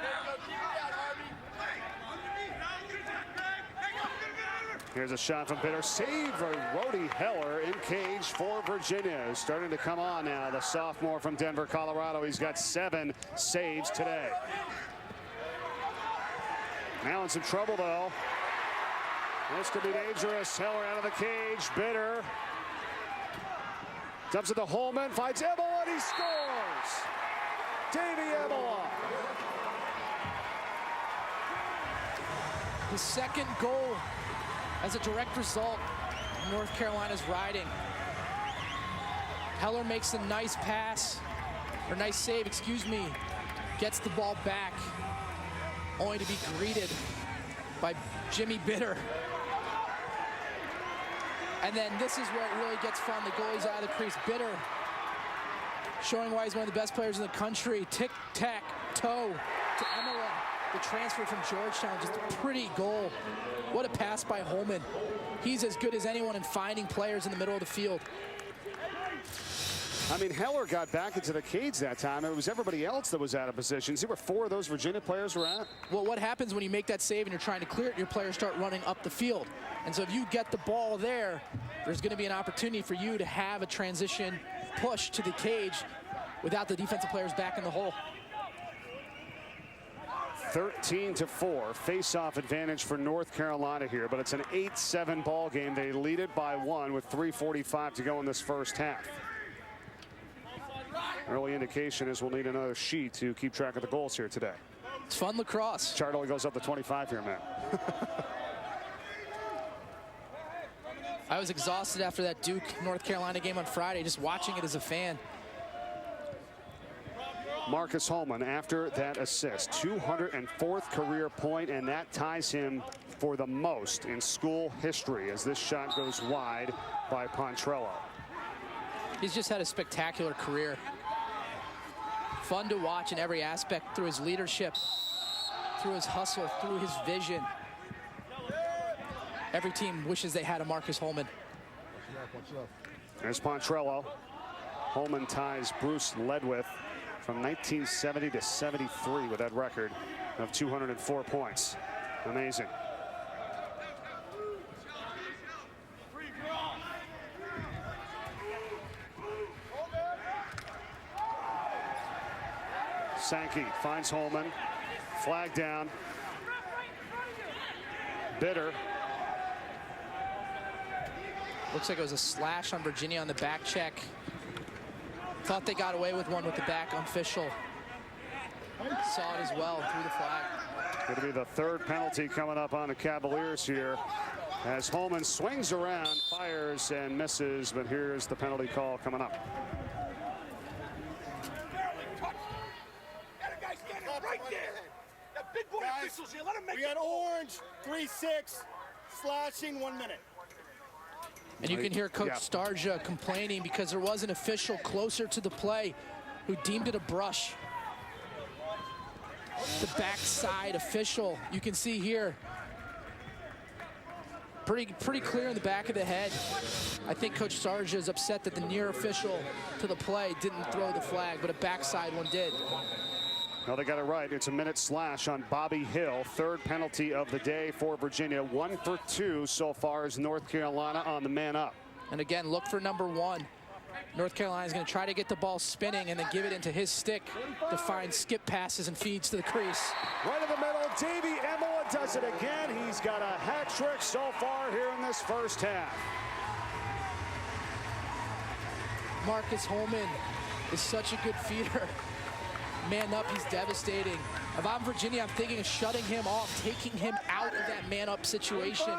Here's a shot from Bitter. Save by Rhodey Heller in cage for Virginia. Who's starting to come on now. The sophomore from Denver, Colorado. He's got 7 saves today. Now in some trouble, though. This could be dangerous. Heller out of the cage. Bitter dumps it to Holman. Finds Emela, and he scores. Davey Emela. His second goal as a direct result of North Carolina's riding. Heller makes a nice pass, or nice save, excuse me. Gets the ball back, only to be greeted by Jimmy Bitter. And then this is where it really gets fun. The goalie's out of the crease. Bitter showing why he's one of the best players in the country. Tic-tac-toe to Emela, the transfer from Georgetown. Just a pretty goal. What a pass by Holman. He's as good as anyone in finding players in the middle of the field. I mean, Heller got back into the cage that time. It was everybody else that was out of position. See where 4 of those Virginia players were at? Well, what happens when you make that save and you're trying to clear it, your players start running up the field. And so if you get the ball there, there's going to be an opportunity for you to have a transition push to the cage without the defensive players back in the hole. 13-4, face-off advantage for North Carolina here, but it's an 8-7 ball game. They lead it by 1 with 3:45 to go in this first half. Early indication is we'll need another sheet to keep track of the goals here today. It's fun lacrosse. Chart only goes up to 25 here, man. I was exhausted after that Duke North Carolina game on Friday, just watching it as a fan. Marcus Holman, after that assist, 204th career point, and that ties him for the most in school history as this shot goes wide by Pontrello. He's just had a spectacular career. Fun to watch in every aspect, through his leadership, through his hustle, through his vision. Every team wishes they had a Marcus Holman. There's Pontrello. Holman ties Bruce Ledwith from 1970 to 73 with that record of 204 points. Amazing. Sankey finds Holman. Flag down. Bitter. Looks like it was a slash on Virginia on the back check. Thought they got away with one with the back official. Saw it as well, threw the flag. Going to be the third penalty coming up on the Cavaliers here as Holman swings around, fires and misses, but here's the penalty call coming up. We got orange, 3-6, slashing, 1 minute. And you can hear Coach Starja complaining because there was an official closer to the play who deemed it a brush. The backside official, you can see here, pretty clear in the back of the head. I think Coach Starja is upset that the near official to the play didn't throw the flag, but a backside one did. Well, they got it right. It's a minute slash on Bobby Hill. Third penalty of the day for Virginia. 1 for 2 so far as North Carolina on the man up. And again, look for number 1. North Carolina is going to try to get the ball spinning and then give it into his stick to find skip passes and feeds to the crease. Right in the middle, Davey Emola does it again. He's got a hat trick so far here in this first half. Marcus Holman is such a good feeder. Man up, he's devastating. If I'm Virginia, I'm thinking of shutting him off, taking him out of that man up situation.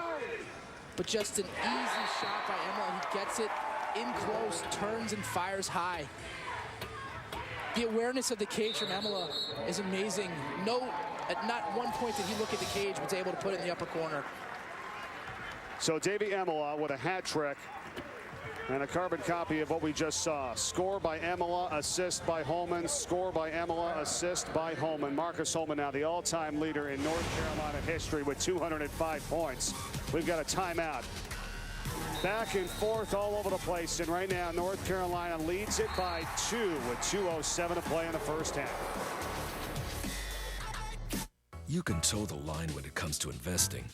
But just an easy shot by Emola. He gets it in close, turns and fires high. The awareness of the cage from Emola is amazing. At not one point did he look at the cage, but was able to put it in the upper corner. So Davey Emola with a hat trick and a carbon copy of what we just saw. Score by Emola, assist by Holman. Score by Emola, assist by Holman. Marcus Holman now the all-time leader in North Carolina history with 205 points. We've got a timeout. Back and forth all over the place, and right now North Carolina leads it by 2 with 2:07 to play in the first half. You can toe the line when it comes to investing.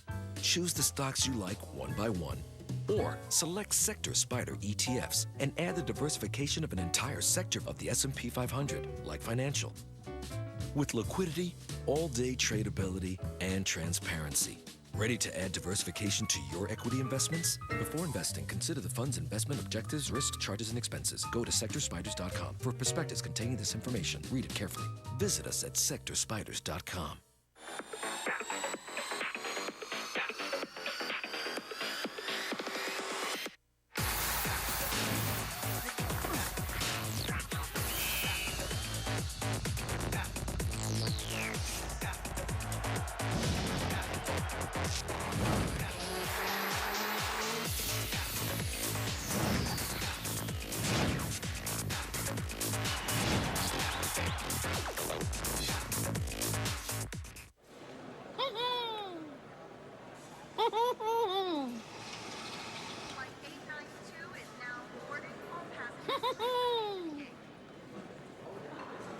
Choose the stocks you like one by one, or select sector SPDR ETFs and add the diversification of an entire sector of the S&P 500, like financial. With liquidity, all-day tradability, and transparency. Ready to add diversification to your equity investments? Before investing, consider the fund's investment objectives, risks, charges, and expenses. Go to sectorspiders.com for prospectus containing this information. Read it carefully. Visit us at sectorspiders.com.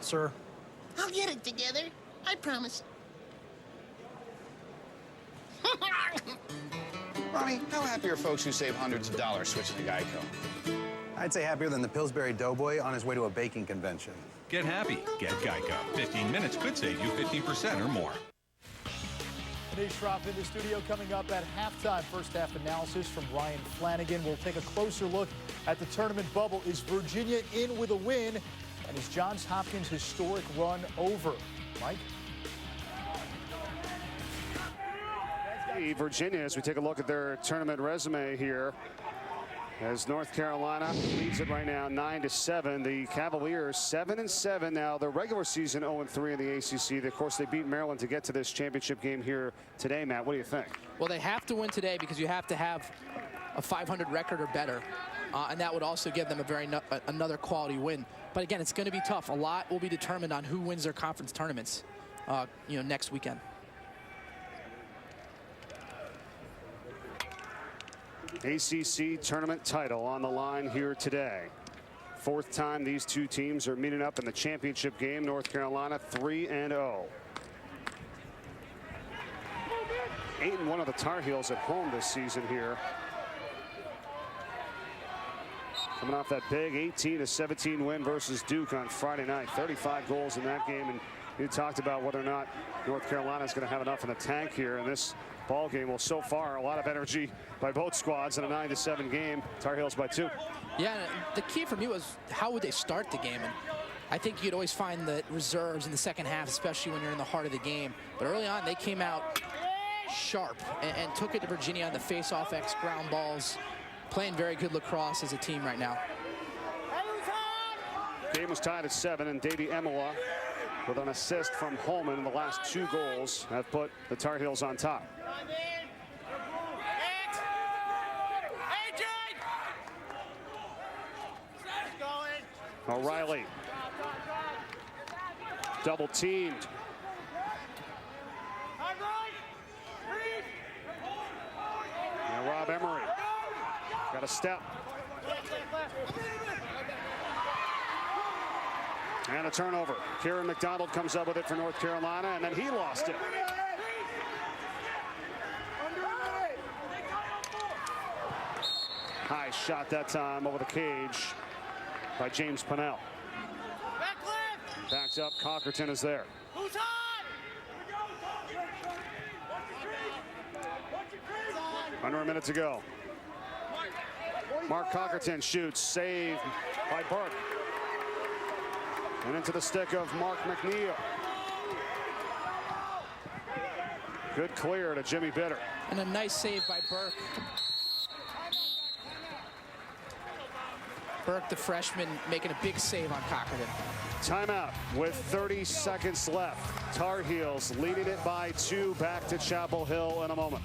Sir? I'll get it together. I promise. Ronnie, how happy are folks who save hundreds of dollars switching to Geico? I'd say happier than the Pillsbury Doughboy on his way to a baking convention. Get happy. Get Geico. 15 minutes could save you 15% or more. Denise Schroff in the studio coming up at halftime. First half analysis from Ryan Flanagan. We'll take a closer look at the tournament bubble. Is Virginia in with a win? And is Johns Hopkins' historic run over? Mike? Virginia, as we take a look at their tournament resume here, as North Carolina leads it right now 9-7. The Cavaliers 7-7 now. The regular season 0-3 in the ACC. Of course, they beat Maryland to get to this championship game here today. Matt, what do you think? Well, they have to win today because you have to have a 500 record or better, and that would also give them another quality win. But again, it's going to be tough. A lot will be determined on who wins their conference tournaments, next weekend. ACC tournament title on the line here today. Fourth time these two teams are meeting up in the championship game. North Carolina 3-0. 8-1 of the Tar Heels at home this season here. Coming off that big 18-17 win versus Duke on Friday night. 35 goals in that game, and you talked about whether or not North Carolina is going to have enough in the tank here in this ball game. Well, so far, a lot of energy by both squads in a 9-7 game. Tar Heels by 2. Yeah, the key for me was how would they start the game? And I think you'd always find the reserves in the second half, especially when you're in the heart of the game. But early on, they came out sharp and took it to Virginia on the face-off X ground balls. Playing very good lacrosse as a team right now. Game was tied at 7, and Davey Emola, with an assist from Holman in the last 2 goals, have put the Tar Heels on top. O'Reilly. Double teamed. And Rob Emery got a step. And a turnover. Kieran McDonald comes up with it for North Carolina, and then he lost it. High shot that time over the cage by James Pennell. Backed up, Cockerton is there. Under a minute to go. Mark Cockerton shoots, saved by Burke. And into the stick of Mark McNeil. Good clear to Jimmy Bitter. And a nice save by Burke. Burke, the freshman, making a big save on Cockerton. Timeout with 30 seconds left. Tar Heels leading it by 2. Back to Chapel Hill in a moment.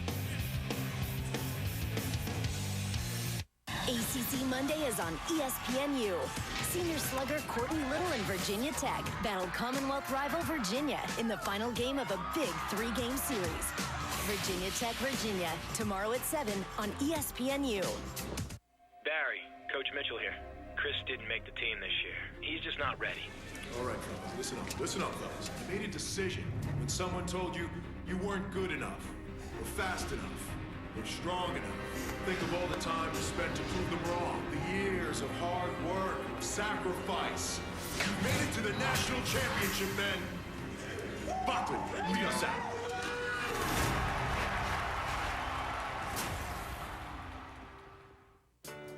ACC Monday is on ESPNU. Senior slugger Courtney Little and Virginia Tech battled Commonwealth rival Virginia in the final game of a big 3-game series. Virginia Tech, Virginia, tomorrow at 7 on ESPNU. Barry, Coach Mitchell here. Chris didn't make the team this year. He's just not ready. All right, fellas, listen up, fellas. I made a decision when someone told you you weren't good enough, or fast enough, or strong enough. Think of all the time you spent to prove them wrong. The years of hard work, sacrifice. You made it to the national championship, men. Buckley, lead us out.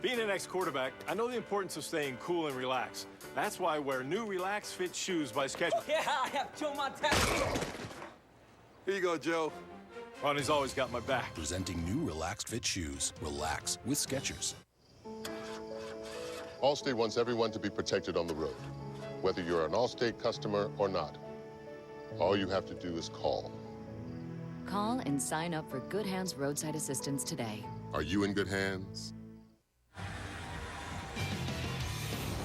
Being an ex-quarterback, I know the importance of staying cool and relaxed. That's why I wear new Relax Fit shoes by Skechers. Yeah, I have Joe Montana. Here you go, Joe. Ronnie's always got my back. Presenting new Relaxed Fit shoes. Relax with Skechers. Allstate wants everyone to be protected on the road, whether you're an Allstate customer or not. All you have to do is call. Call and sign up for Good Hands Roadside Assistance today. Are you in good hands?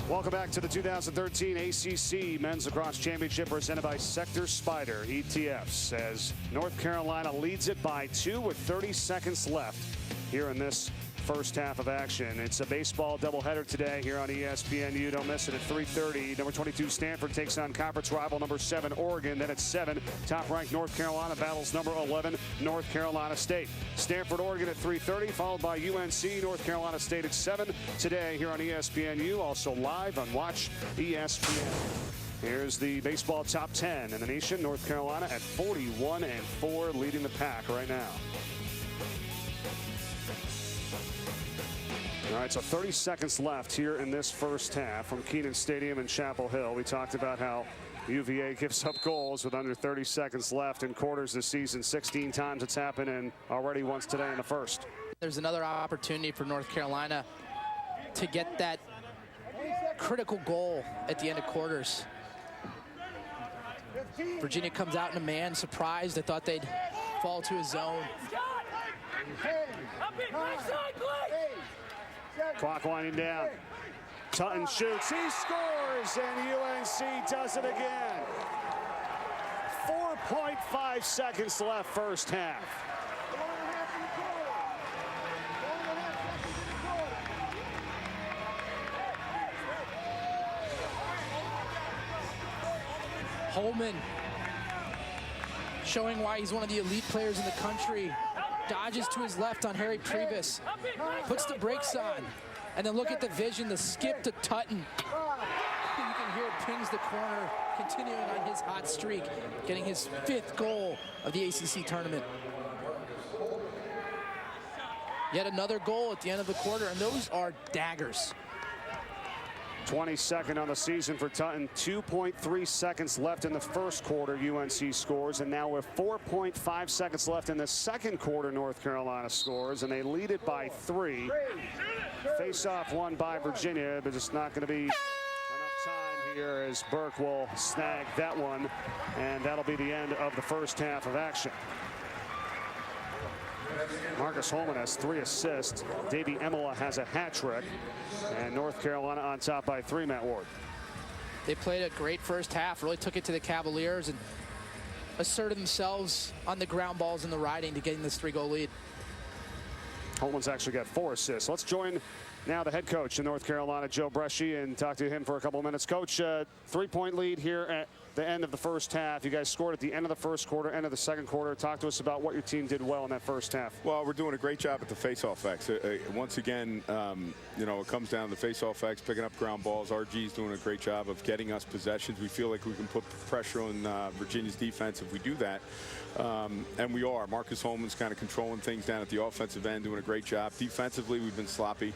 Welcome back to the 2013 ACC Men's Lacrosse Championship presented by Sector Spider ETFs as North Carolina leads it by 2 with 30 seconds left here in this first half of action. It's a baseball doubleheader today here on ESPNU. Don't miss it at 3:30. Number 22 Stanford takes on conference rival number 7 Oregon. Then at 7, top-ranked North Carolina battles number 11 North Carolina State. Stanford, Oregon at 3:30, followed by UNC North Carolina State at 7 today here on ESPNU. Also live on Watch ESPN. Here's the baseball top 10 in the nation. North Carolina at 41-4, leading the pack right now. All right, so 30 seconds left here in this first half from Kenan Stadium in Chapel Hill. We talked about how UVA gives up goals with under 30 seconds left in quarters this season. 16 times it's happened, and already once today in the first. There's another opportunity for North Carolina to get that critical goal at the end of quarters. Virginia comes out in a man, surprised. I thought they'd fall to a zone. Clock winding down. Tutton shoots, he scores, and UNC does it again. 4.5 seconds left first half. Holman showing why he's one of the elite players in the country. Dodges to his left on Harry Previs. Puts the brakes on. And then look at the vision, the skip to Tutton. You can hear it pings the corner, continuing on his hot streak, getting his 5th goal of the ACC tournament. Yet another goal at the end of the quarter, and those are daggers. 22nd on the season for Tutton. 2.3 seconds left in the first quarter. UNC scores, and now with 4.5 seconds left in the second quarter, North Carolina scores, and they lead it by 3. Face-off won by Virginia, but it's not going to be enough time here as Burke will snag that one, and that'll be the end of the first half of action. Marcus Holman has 3 assists. Davey Emola has a hat trick. And North Carolina on top by 3, Matt Ward. They played a great first half, really took it to the Cavaliers and asserted themselves on the ground balls and the riding to getting this 3-goal lead. Holman's actually got 4 assists. Let's join now the head coach in North Carolina, Joe Bresci, and talk to him for a couple of minutes. Coach, 3-point lead here at the end of the first half. You guys scored at the end of the first quarter, end of the second quarter. Talk to us about what your team did well in that first half. Well, we're doing a great job at the face-off X. Once again, you know, it comes down to the face-off X, picking up ground balls. RG's doing a great job of getting us possessions. We feel like we can put pressure on Virginia's defense if we do that. And we are. Marcus Holman's kind of controlling things down at the offensive end, doing a great job. Defensively, we've been sloppy.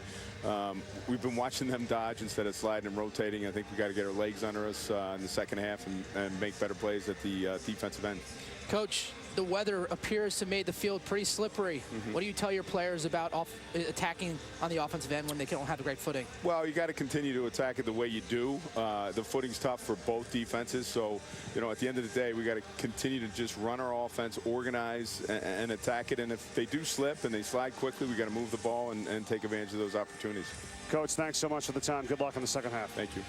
We've been watching them dodge instead of sliding and rotating. I think we got to get our legs under us in the second half and make better plays at the defensive end. Coach, the weather appears to make the field pretty slippery. What do you tell your players about attacking on the offensive end when they don't have a great footing? Well, you got to continue to attack it the way you do. The footing's tough for both defenses. So, you know, at the end of the day, we got to continue to just run our offense, organize, and attack it. And if they do slip and they slide quickly, we got to move the ball and take advantage of those opportunities. Coach, thanks so much for the time. Good luck in the second half. Thank you.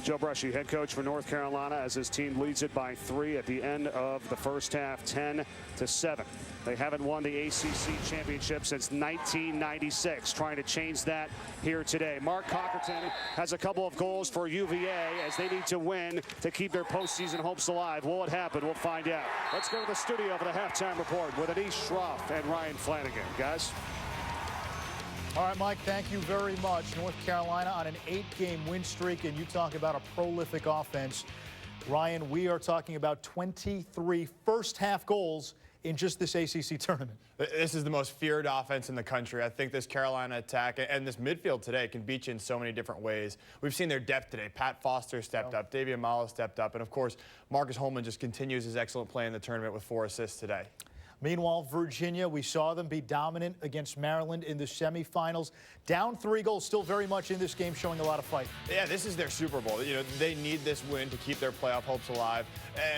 Joe Bresci, head coach for North Carolina, as his team leads it by 3 at the end of the first half, 10-7. They haven't won the ACC championship since 1996. Trying to change that here today. Mark Cockerton has a couple of goals for UVA as they need to win to keep their postseason hopes alive. Will it happen? We'll find out. Let's go to the studio for the halftime report with Anish Shroff and Ryan Flanagan. Guys. All right, Mike, thank you very much. North Carolina on an 8-game win streak, and you talk about a prolific offense. Ryan, we are talking about 23 first-half goals in just this ACC tournament. This is the most feared offense in the country. I think this Carolina attack and this midfield today can beat you in so many different ways. We've seen their depth today. Pat Foster stepped up. Davey Amala stepped up. And, of course, Marcus Holman just continues his excellent play in the tournament with 4 assists today. Meanwhile, Virginia, we saw them be dominant against Maryland in the semifinals. Down 3 goals, still very much in this game, showing a lot of fight. Yeah, this is their Super Bowl. You know, they need this win to keep their playoff hopes alive.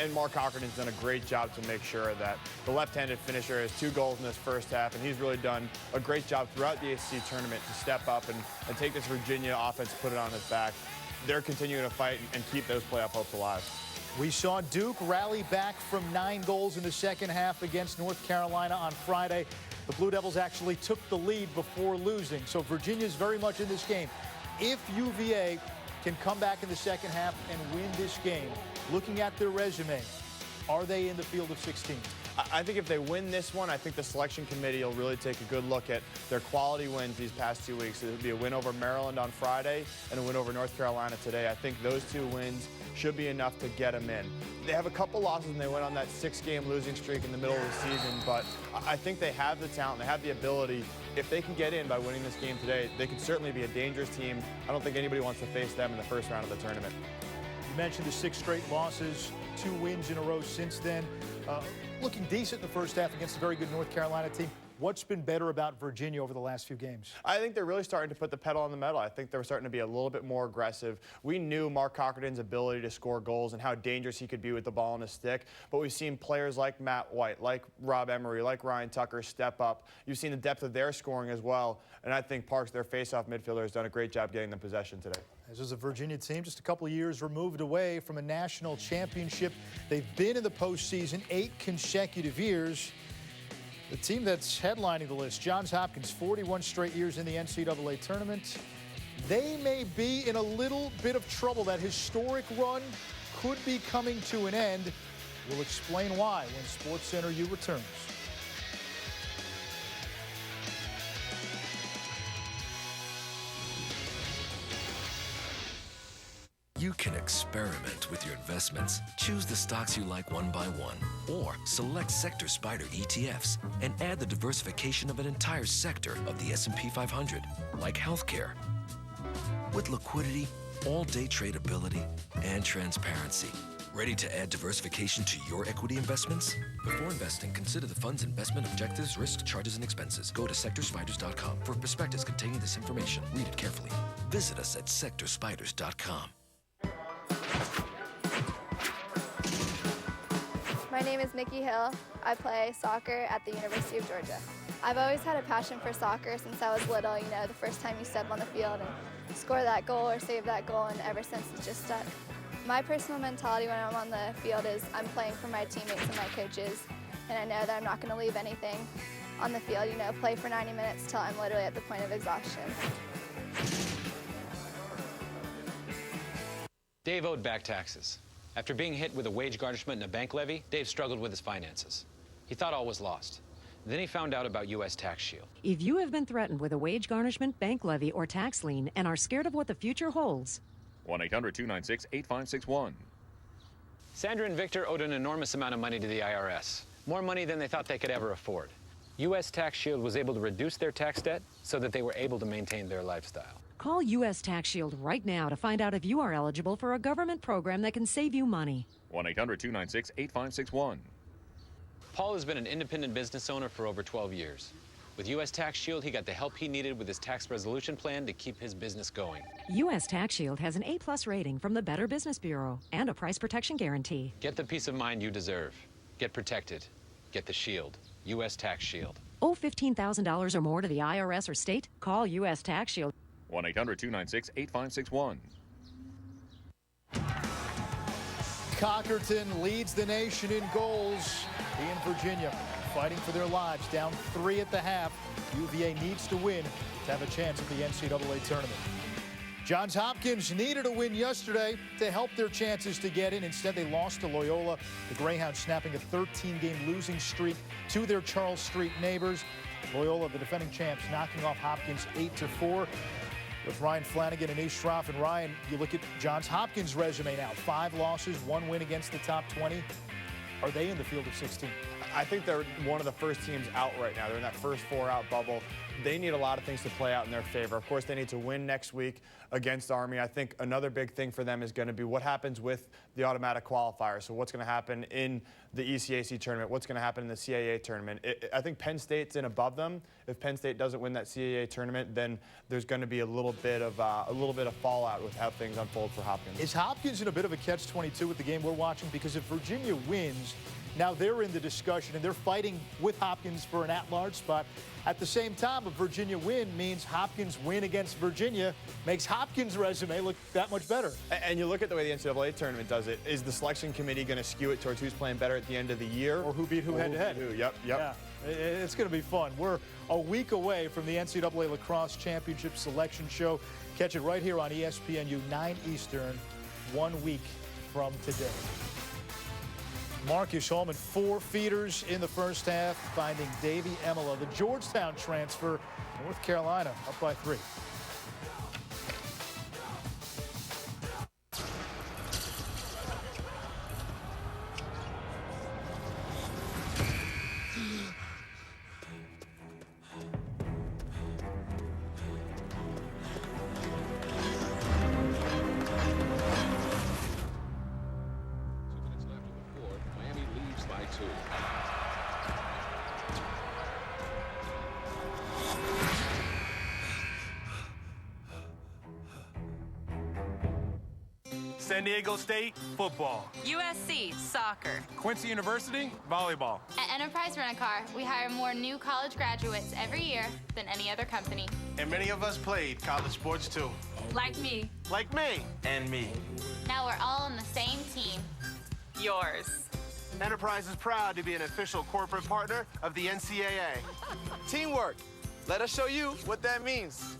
And Mark Cockerton's done a great job to make sure that the left-handed finisher has 2 goals in this first half, and he's really done a great job throughout the ACC tournament to step up and take this Virginia offense, put it on his back. They're continuing to fight and keep those playoff hopes alive. We saw Duke rally back from 9 goals in the second half against North Carolina on Friday. The Blue Devils actually took the lead before losing. So Virginia's very much in this game. If UVA can come back in the second half and win this game, looking at their resume, are they in the field of 16? I think if they win this one, I think the selection committee will really take a good look at their quality wins these past 2 weeks. It would be a win over Maryland on Friday and a win over North Carolina today. I think those 2 wins should be enough to get them in. They have a couple losses and they went on that 6-game losing streak in the middle of the season, but I think they have the talent, they have the ability. If they can get in by winning this game today, they could certainly be a dangerous team. I don't think anybody wants to face them in the first round of the tournament. You mentioned the 6 straight losses, 2 wins in a row since then. Looking decent in the first half against a very good North Carolina team. What's been better about Virginia over the last few games? I think they're really starting to put the pedal on the metal. I think they're starting to be a little bit more aggressive. We knew Mark Cockerton's ability to score goals and how dangerous he could be with the ball on his stick, but we've seen players like Matt White, like Rob Emery, like Ryan Tucker step up. You've seen the depth of their scoring as well, and I think Parks, their face-off midfielder, has done a great job getting them possession today. This is a Virginia team just a couple of years removed away from a national championship. They've been in the postseason 8 consecutive years. The team that's headlining the list, Johns Hopkins, 41 straight years in the NCAA tournament. They may be in a little bit of trouble. That historic run could be coming to an end. We'll explain why when SportsCenter U returns. You can experiment with your investments. Choose the stocks you like one by one, or select Sector Spider ETFs and add the diversification of an entire sector of the S&P 500, like healthcare. With liquidity, all-day tradability, and transparency. Ready to add diversification to your equity investments? Before investing, consider the fund's investment objectives, risks, charges, and expenses. Go to sectorspiders.com for prospectus containing this information. Read it carefully. Visit us at sectorspiders.com. My name is Nikki Hill. I play soccer at the University of Georgia. I've always had a passion for soccer since I was little. You know, the first time you step on the field and score that goal or save that goal, and ever since it's just stuck. My personal mentality when I'm on the field is I'm playing for my teammates and my coaches, and I know that I'm not going to leave anything on the field. You know, play for 90 minutes till I'm literally at the point of exhaustion. Dave owed back taxes. After being hit with a wage garnishment and a bank levy, Dave struggled with his finances. He thought all was lost. Then he found out about U.S. Tax Shield. If you have been threatened with a wage garnishment, bank levy, or tax lien and are scared of what the future holds, 1-800-296-8561. Sandra and Victor owed an enormous amount of money to the IRS, more money than they thought they could ever afford. U.S. Tax Shield was able to reduce their tax debt so that they were able to maintain their lifestyle. call U.S. Tax Shield right now to find out if you are eligible for a government program that can save you money. 1-800-296-8561. Paul has been an independent business owner for over 12 years. With U.S. Tax Shield, he got the help he needed with his tax resolution plan to keep his business going. U.S. Tax Shield has an A+ rating from the Better Business Bureau and a price protection guarantee. Get the peace of mind you deserve. Get protected. Get the shield. U.S. Tax Shield. Owe $15,000 or more to the IRS or state? Call U.S. Tax Shield. 1-800-296-8561. Cockerton leads the nation in goals in Virginia, fighting for their lives, down 3 at the half. UVA needs to win to have a chance at the NCAA tournament. Johns Hopkins needed a win yesterday to help their chances to get in. Instead, they lost to Loyola. The Greyhounds snapping a 13-game losing streak to their Charles Street neighbors. Loyola, the defending champs, knocking off Hopkins 8-4. With Ryan Flanagan and Ace Schroff. And Ryan, you look at Johns Hopkins' resume now. 5 losses, 1 win against the top 20. Are they in the field of 16? I think they're one of the first teams out right now. They're in that first 4-out bubble. They need a lot of things to play out in their favor. Of course, they need to win next week against Army. I think another big thing for them is going to be what happens with the automatic qualifier. So what's going to happen in the ECAC tournament? What's going to happen in the CAA tournament? I think Penn State's in above them. If Penn State doesn't win that CAA tournament, then there's going to be a little bit of fallout with how things unfold for Hopkins. Is Hopkins in a bit of a catch-22 with the game we're watching? Because if Virginia wins, now they're in the discussion and they're fighting with Hopkins for an at-large spot. At the same time, a Virginia win means Hopkins win against Virginia makes Hopkins' resume look that much better. And you look at the way the NCAA tournament does it. Is the selection committee going to skew it towards who's playing better at the end of the year? Or who beat who head-to-head? Yep. Yeah, it's going to be fun. We're a week away from the NCAA Lacrosse Championship Selection Show. Catch it right here on ESPNU, 9 Eastern, 1 week from today. Marcus Holman, 4 feeders in the first half, finding Davey Emila, the Georgetown transfer, North Carolina, up by 3. San Diego State, football. USC, soccer. Quincy University, volleyball. At Enterprise Rent-A-Car, we hire more new college graduates every year than any other company. And many of us played college sports too. Like me. Like me. And me. Now we're all on the same team. Yours. Enterprise is proud to be an official corporate partner of the NCAA. Teamwork. Let us show you what that means.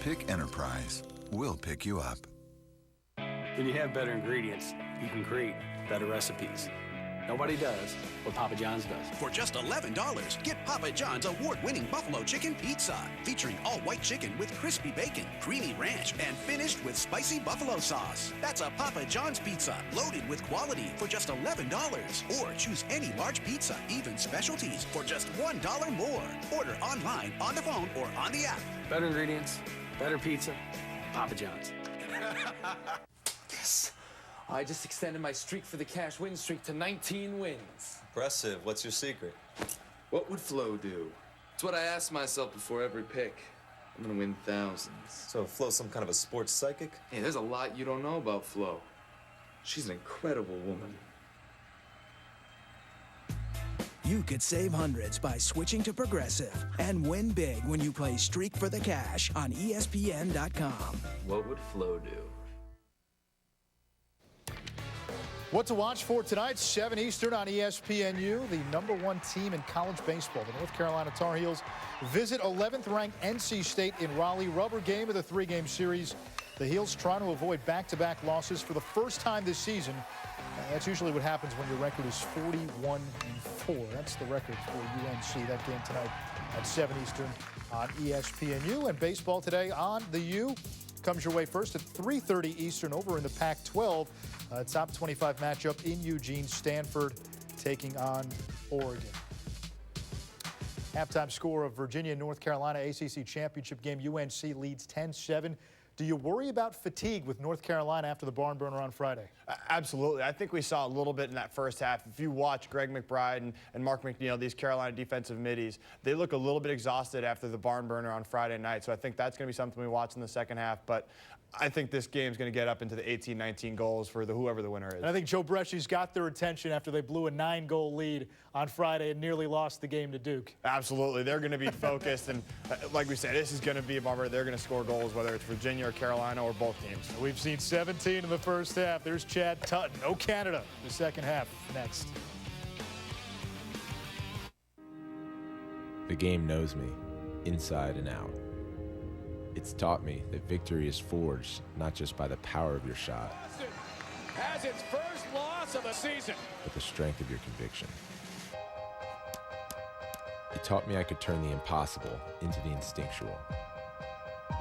Pick Enterprise. We'll pick you up. When you have better ingredients, you can create better recipes. Nobody does what Papa John's does. For just $11, get Papa John's award-winning buffalo chicken pizza, featuring all-white chicken with crispy bacon, creamy ranch, and finished with spicy buffalo sauce. That's a Papa John's pizza, loaded with quality, for just $11. Or choose any large pizza, even specialties, for just $1 more. Order online, on the phone, or on the app. Better ingredients, better pizza, Papa John's. Yes. I just extended my streak for the cash win streak to 19 wins. Impressive. What's your secret? What would Flo do? It's what I ask myself before every pick. I'm gonna win thousands. So Flo's some kind of a sports psychic? Hey, there's a lot you don't know about Flo. She's an incredible woman. You could save hundreds by switching to Progressive and win big when you play Streak for the Cash on ESPN.com. What would Flo do? What to watch for tonight, 7 Eastern on ESPNU. The #1 team in college baseball, the North Carolina Tar Heels, visit 11th-ranked NC State in Raleigh. Rubber game of the 3-game series. The Heels trying to avoid back-to-back losses for the first time this season. That's usually what happens when your record is 41-4. That's the record for UNC. That game tonight at 7 Eastern on ESPNU. And baseball today on the U comes your way first at 3:30 Eastern over in the Pac-12. Top 25 matchup in Eugene, Stanford taking on Oregon. Halftime score of Virginia and North Carolina ACC championship game. UNC leads 10-7. Do you worry about fatigue with North Carolina after the barn burner on Friday? Absolutely. I think we saw a little bit in that first half. If you watch Greg McBride and Mark McNeil, these Carolina defensive middies, they look a little bit exhausted after the barn burner on Friday night. So I think that's going to be something we watch in the second half. But I think this game's going to get up into the 18-19 goals for whoever the winner is. And I think Joe Bresci's got their attention after they blew a 9-goal lead on Friday and nearly lost the game to Duke. Absolutely. They're going to be focused. And like we said, this is going to be a bummer. They're going to score goals, whether it's Virginia or Carolina or both teams. We've seen 17 in the first half. There's Chad Tutton. No Canada. The second half next. The game knows me, inside and out. It's taught me that victory is forged not just by the power of your shot, has its first loss of the season, but the strength of your conviction. It taught me I could turn the impossible into the instinctual.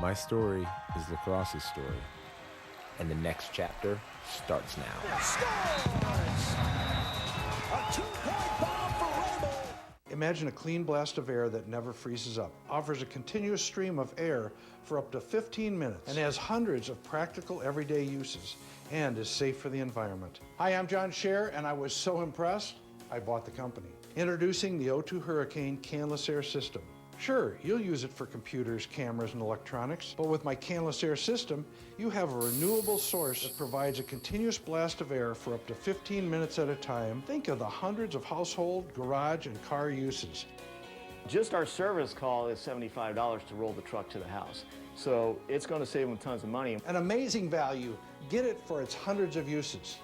My story is Lacrosse's story, and the next chapter starts now. scores! A two-point bomb for Rabel! Imagine a clean blast of air that never freezes up, offers a continuous stream of air for up to 15 minutes, and has hundreds of practical everyday uses, and is safe for the environment. Hi, I'm John Scher, and I was so impressed, I bought the company. Introducing the O2 Hurricane Canless Air System. Sure, you'll use it for computers, cameras, and electronics, but with my Canless Air System, you have a renewable source that provides a continuous blast of air for up to 15 minutes at a time. Think of the hundreds of household, garage, and car uses. Just our service call is $75 to roll the truck to the house. So it's going to save them tons of money. An amazing value. Get it for its hundreds of uses.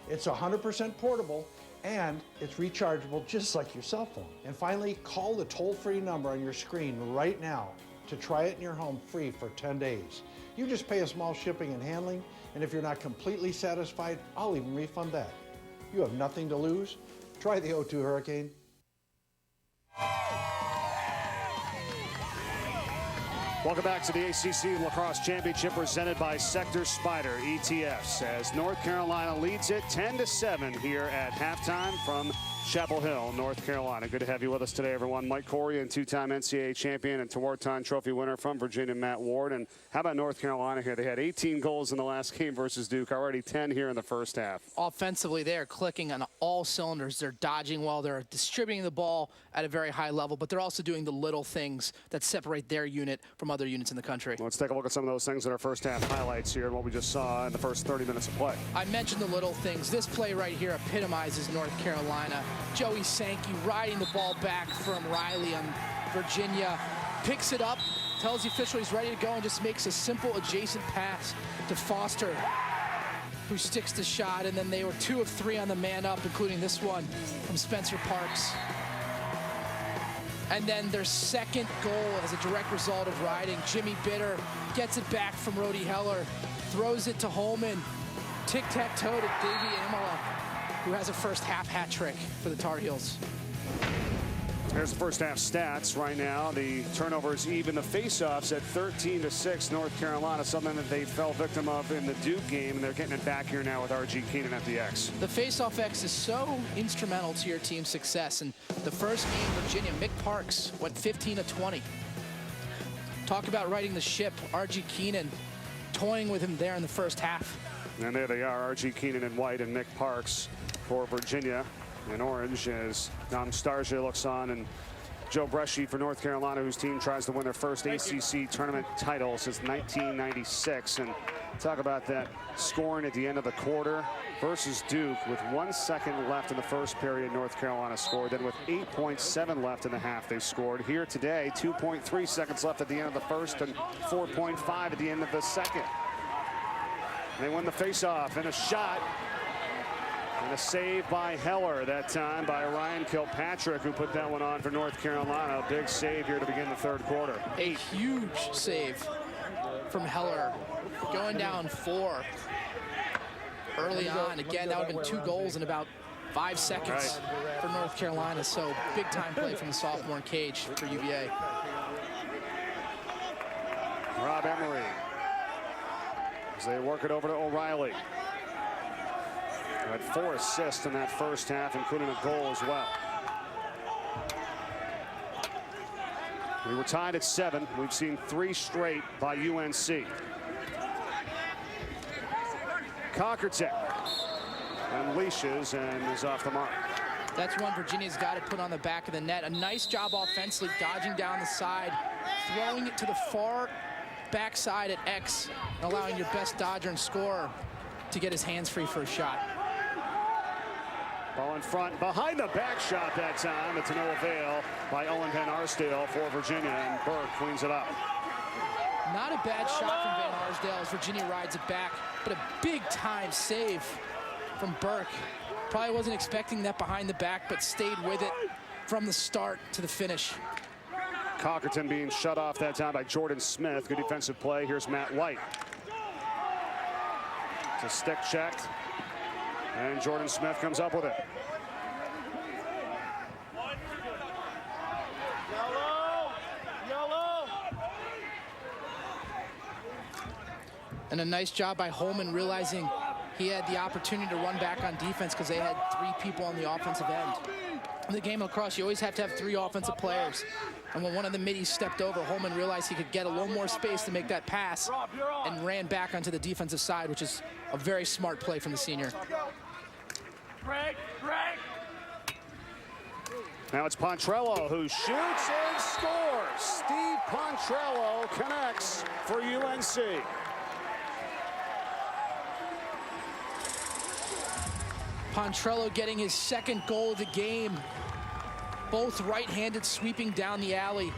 It's 100% portable, and it's rechargeable just like your cell phone. And finally, call the toll-free number on your screen right now to try it in your home free for 10 days. You just pay a small shipping and handling, and if you're not completely satisfied, I'll even refund that. You have nothing to lose. Try the O2 Hurricane. Welcome back to the ACC Lacrosse Championship presented by Sector Spider ETFs as North Carolina leads it 10-7 here at halftime from Chapel Hill, North Carolina. Good to have you with us today, everyone. Mike Corian, two-time NCAA champion and Tewaaraton Trophy winner from Virginia, Matt Ward. And how about North Carolina here? They had 18 goals in the last game versus Duke, already 10 here in the first half. Offensively, they are clicking on all cylinders. They're dodging well. They're distributing the ball at a very high level, but they're also doing the little things that separate their unit from other units in the country. Let's take a look at some of those things in our first half highlights here and what we just saw in the first 30 minutes of play. I mentioned the little things. This play right here epitomizes North Carolina. Joey Sankey riding the ball back from Riley on Virginia. Picks it up, tells the official he's ready to go, and just makes a simple adjacent pass to Foster, who sticks the shot. And then they were 2 of 3 on the man up, including this one from Spencer Parks. And then their second goal as a direct result of riding. Jimmy Bitter gets it back from Rhodey Heller, throws it to Holman. Tic-tac-toe to Davey Amola, who has a first half hat trick for the Tar Heels. Here's the first half stats right now. The turnovers even the faceoffs at 13-6 North Carolina, something that they fell victim of in the Duke game, and they're getting it back here now with R.G. Keenan at the X. The faceoff X is so instrumental to your team's success. And the first game, Virginia, Mick Parks went 15 of 20. Talk about riding the ship. R.G. Keenan toying with him there in the first half. And there they are, R.G. Keenan in white and Mick Parks for Virginia in orange as Nam Starja looks on, and Joe Bresci for North Carolina, whose team tries to win their first ACC tournament title since 1996. And talk about that scoring at the end of the quarter versus Duke with 1 second left in the first period. North Carolina scored. Then with 8.7 left in the half, they scored. Here today, 2.3 seconds left at the end of the first and 4.5 at the end of the second. They win the faceoff and a shot. And a save by Heller that time by Ryan Kilpatrick, who put that one on for North Carolina. A big save here to begin the third quarter. A huge save from Heller, going down 4 early on. Again, that would have been 2 goals in about 5 seconds for North Carolina. So big time play from the sophomore in cage for UVA. Rob Emery as they work it over to O'Reilly. Had 4 assists in that first half, including a goal as well. We were tied at 7. We've seen 3 straight by UNC. Cockerton unleashes and is off the mark. That's one Virginia's got to put on the back of the net. A nice job offensively, dodging down the side, throwing it to the far backside at X, and allowing your best dodger and scorer to get his hands free for a shot. Ball in front, behind the back shot that time, but to no avail by Owen Van Arsdale for Virginia, and Burke cleans it up. Not a bad shot from Van Arsdale as Virginia rides it back, but a big time save from Burke. Probably wasn't expecting that behind the back, but stayed with it from the start to the finish. Cockerton being shut off that time by Jordan Smith. Good defensive play. Here's Matt White. It's a stick checked. And Jordan Smith comes up with it. And a nice job by Holman, realizing he had the opportunity to run back on defense because they had 3 people on the offensive end. In the game of lacrosse, you always have to have 3 offensive players. And when one of the middies stepped over, Holman realized he could get a little more space to make that pass and ran back onto the defensive side, which is a very smart play from the senior. Now it's Pontrello who shoots and scores. Steve Pontrello connects for UNC. Pontrello getting his 2nd goal of the game. Both right-handed sweeping down the alley.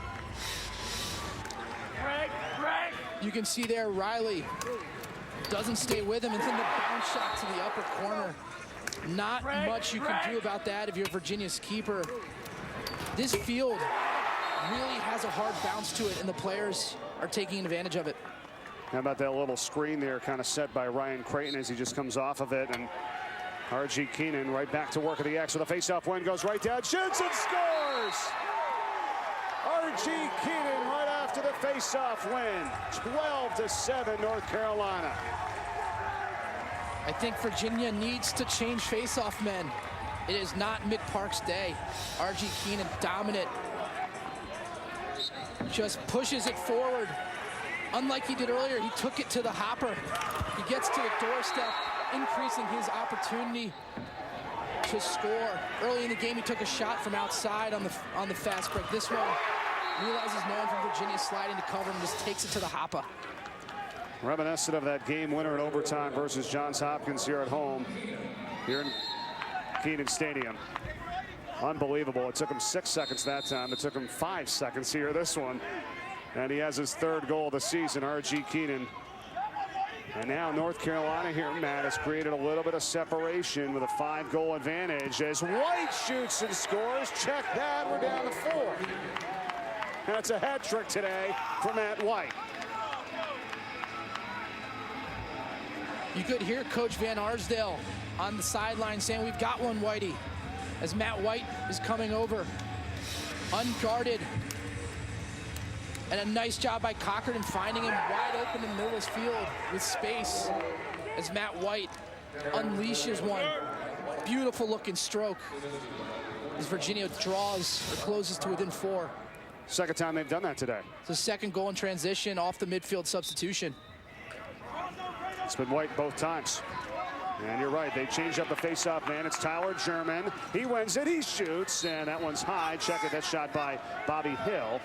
You can see there Riley doesn't stay with him, and then the bounce shot to the upper corner. Not much you can do about that if you're Virginia's keeper. This field really has a hard bounce to it, and the players are taking advantage of it. How about that little screen there kind of set by Ryan Creighton as he just comes off of it, and R.G. Keenan right back to work at the X with a face-off win, goes right down, shoots and scores! R.G. Keenan right after the face-off win. 12-7 North Carolina. I think Virginia needs to change face-off men. It is not Mick Park's day. R.G. Keenan dominant. Just pushes it forward. Unlike he did earlier, he took it to the hopper. He gets to the doorstep, increasing his opportunity to score. Early in the game, he took a shot from outside on the fast break. This one realizes no one from Virginia sliding to cover and just takes it to the hopper. Reminiscent of that game winner in overtime versus Johns Hopkins here at home, here in Kenan Stadium. Unbelievable. It took him 6 seconds that time. It took him 5 seconds here this one. And he has his 3rd goal of the season, R.G. Keenan. And now North Carolina here, Matt, has created a little bit of separation with a 5-goal advantage as White shoots and scores. Check that, we're down to 4. That's a hat trick today for Matt White. You could hear Coach Van Arsdale on the sideline saying, "We've got one, Whitey," as Matt White is coming over, unguarded. And a nice job by Cochran finding him wide open in the middle of his field with space as Matt White unleashes one. Beautiful looking stroke as Virginia draws or closes to within 4. Second time they've done that today. It's the second goal in transition off the midfield substitution. It's been White both times. And you're right, they changed up the face-off man. It's Tyler German. He wins it, he shoots, and that one's high. Check it, that shot by Bobby Hill.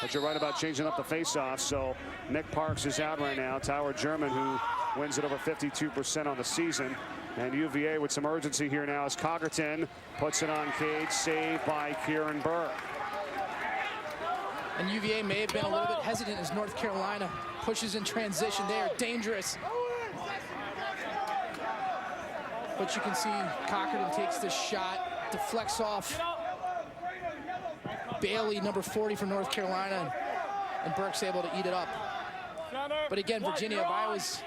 But you're right about changing up the face-off, so Nick Parks is out right now. Tyler German, who wins it over 52% on the season. And UVA with some urgency here now as Coggerton puts it on Cage, saved by Kieran Burke. And UVA may have been a little bit hesitant as North Carolina pushes in transition. They are dangerous. But you can see Cochran takes this shot, deflects off Bailey, number 40 for North Carolina, and Burke's able to eat it up. But again, Virginia, if I was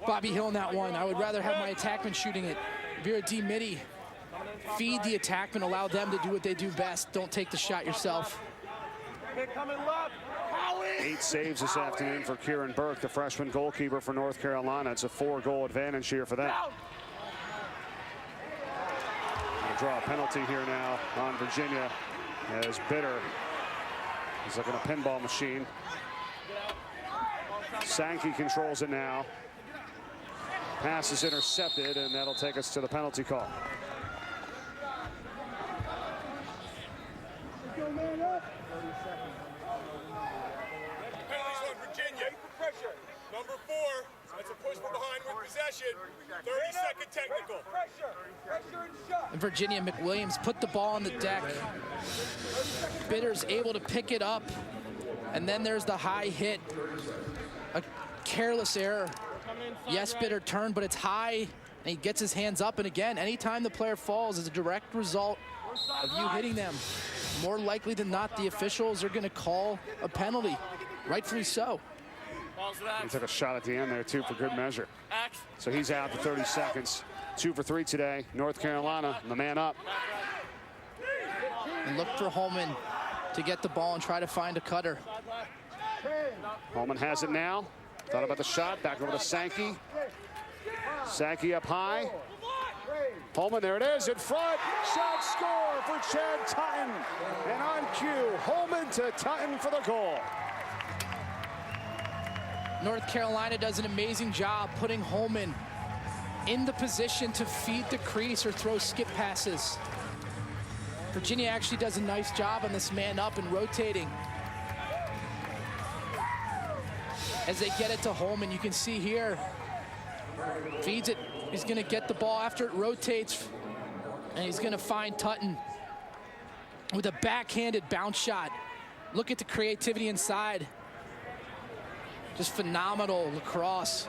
Bobby Hill in that one, I would rather have my attackman shooting it. If you're a D midi, feed the attackman, allow them to do what they do best. Don't take the shot yourself. 8 saves this afternoon for Kieran Burke, the freshman goalkeeper for North Carolina. It's a 4-goal advantage here for them. They'll draw a penalty here now on Virginia as Bitter is looking at a pinball machine. Sankey controls it now. Pass is intercepted, and that'll take us to the penalty call. Number 4, that's a push from behind with possession. 30-second technical. And Virginia, McWilliams put the ball on the deck. Bitter's able to pick it up. And then there's the high hit. A careless error. Yes, Bitter turned, but it's high. And he gets his hands up. And again, anytime the player falls is a direct result of you hitting them. More likely than not, the officials are going to call a penalty. Rightfully so. He took a shot at the end there, too, for good measure. So he's out for 30 seconds. 2 for 3 today. North Carolina, the man up. And look for Holman to get the ball and try to find a cutter. Holman has it now. Thought about the shot. Back over to Sankey. Sankey up high. Holman, there it is, in front. Shot score for Chad Tutton. And on cue, Holman to Tutton for the goal. North Carolina does an amazing job putting Holman in the position to feed the crease or throw skip passes. Virginia actually does a nice job on this man up and rotating. As they get it to Holman, you can see here, feeds it. He's going to get the ball after it rotates, and he's going to find Tutton with a backhanded bounce shot. Look at the creativity inside. Just phenomenal lacrosse.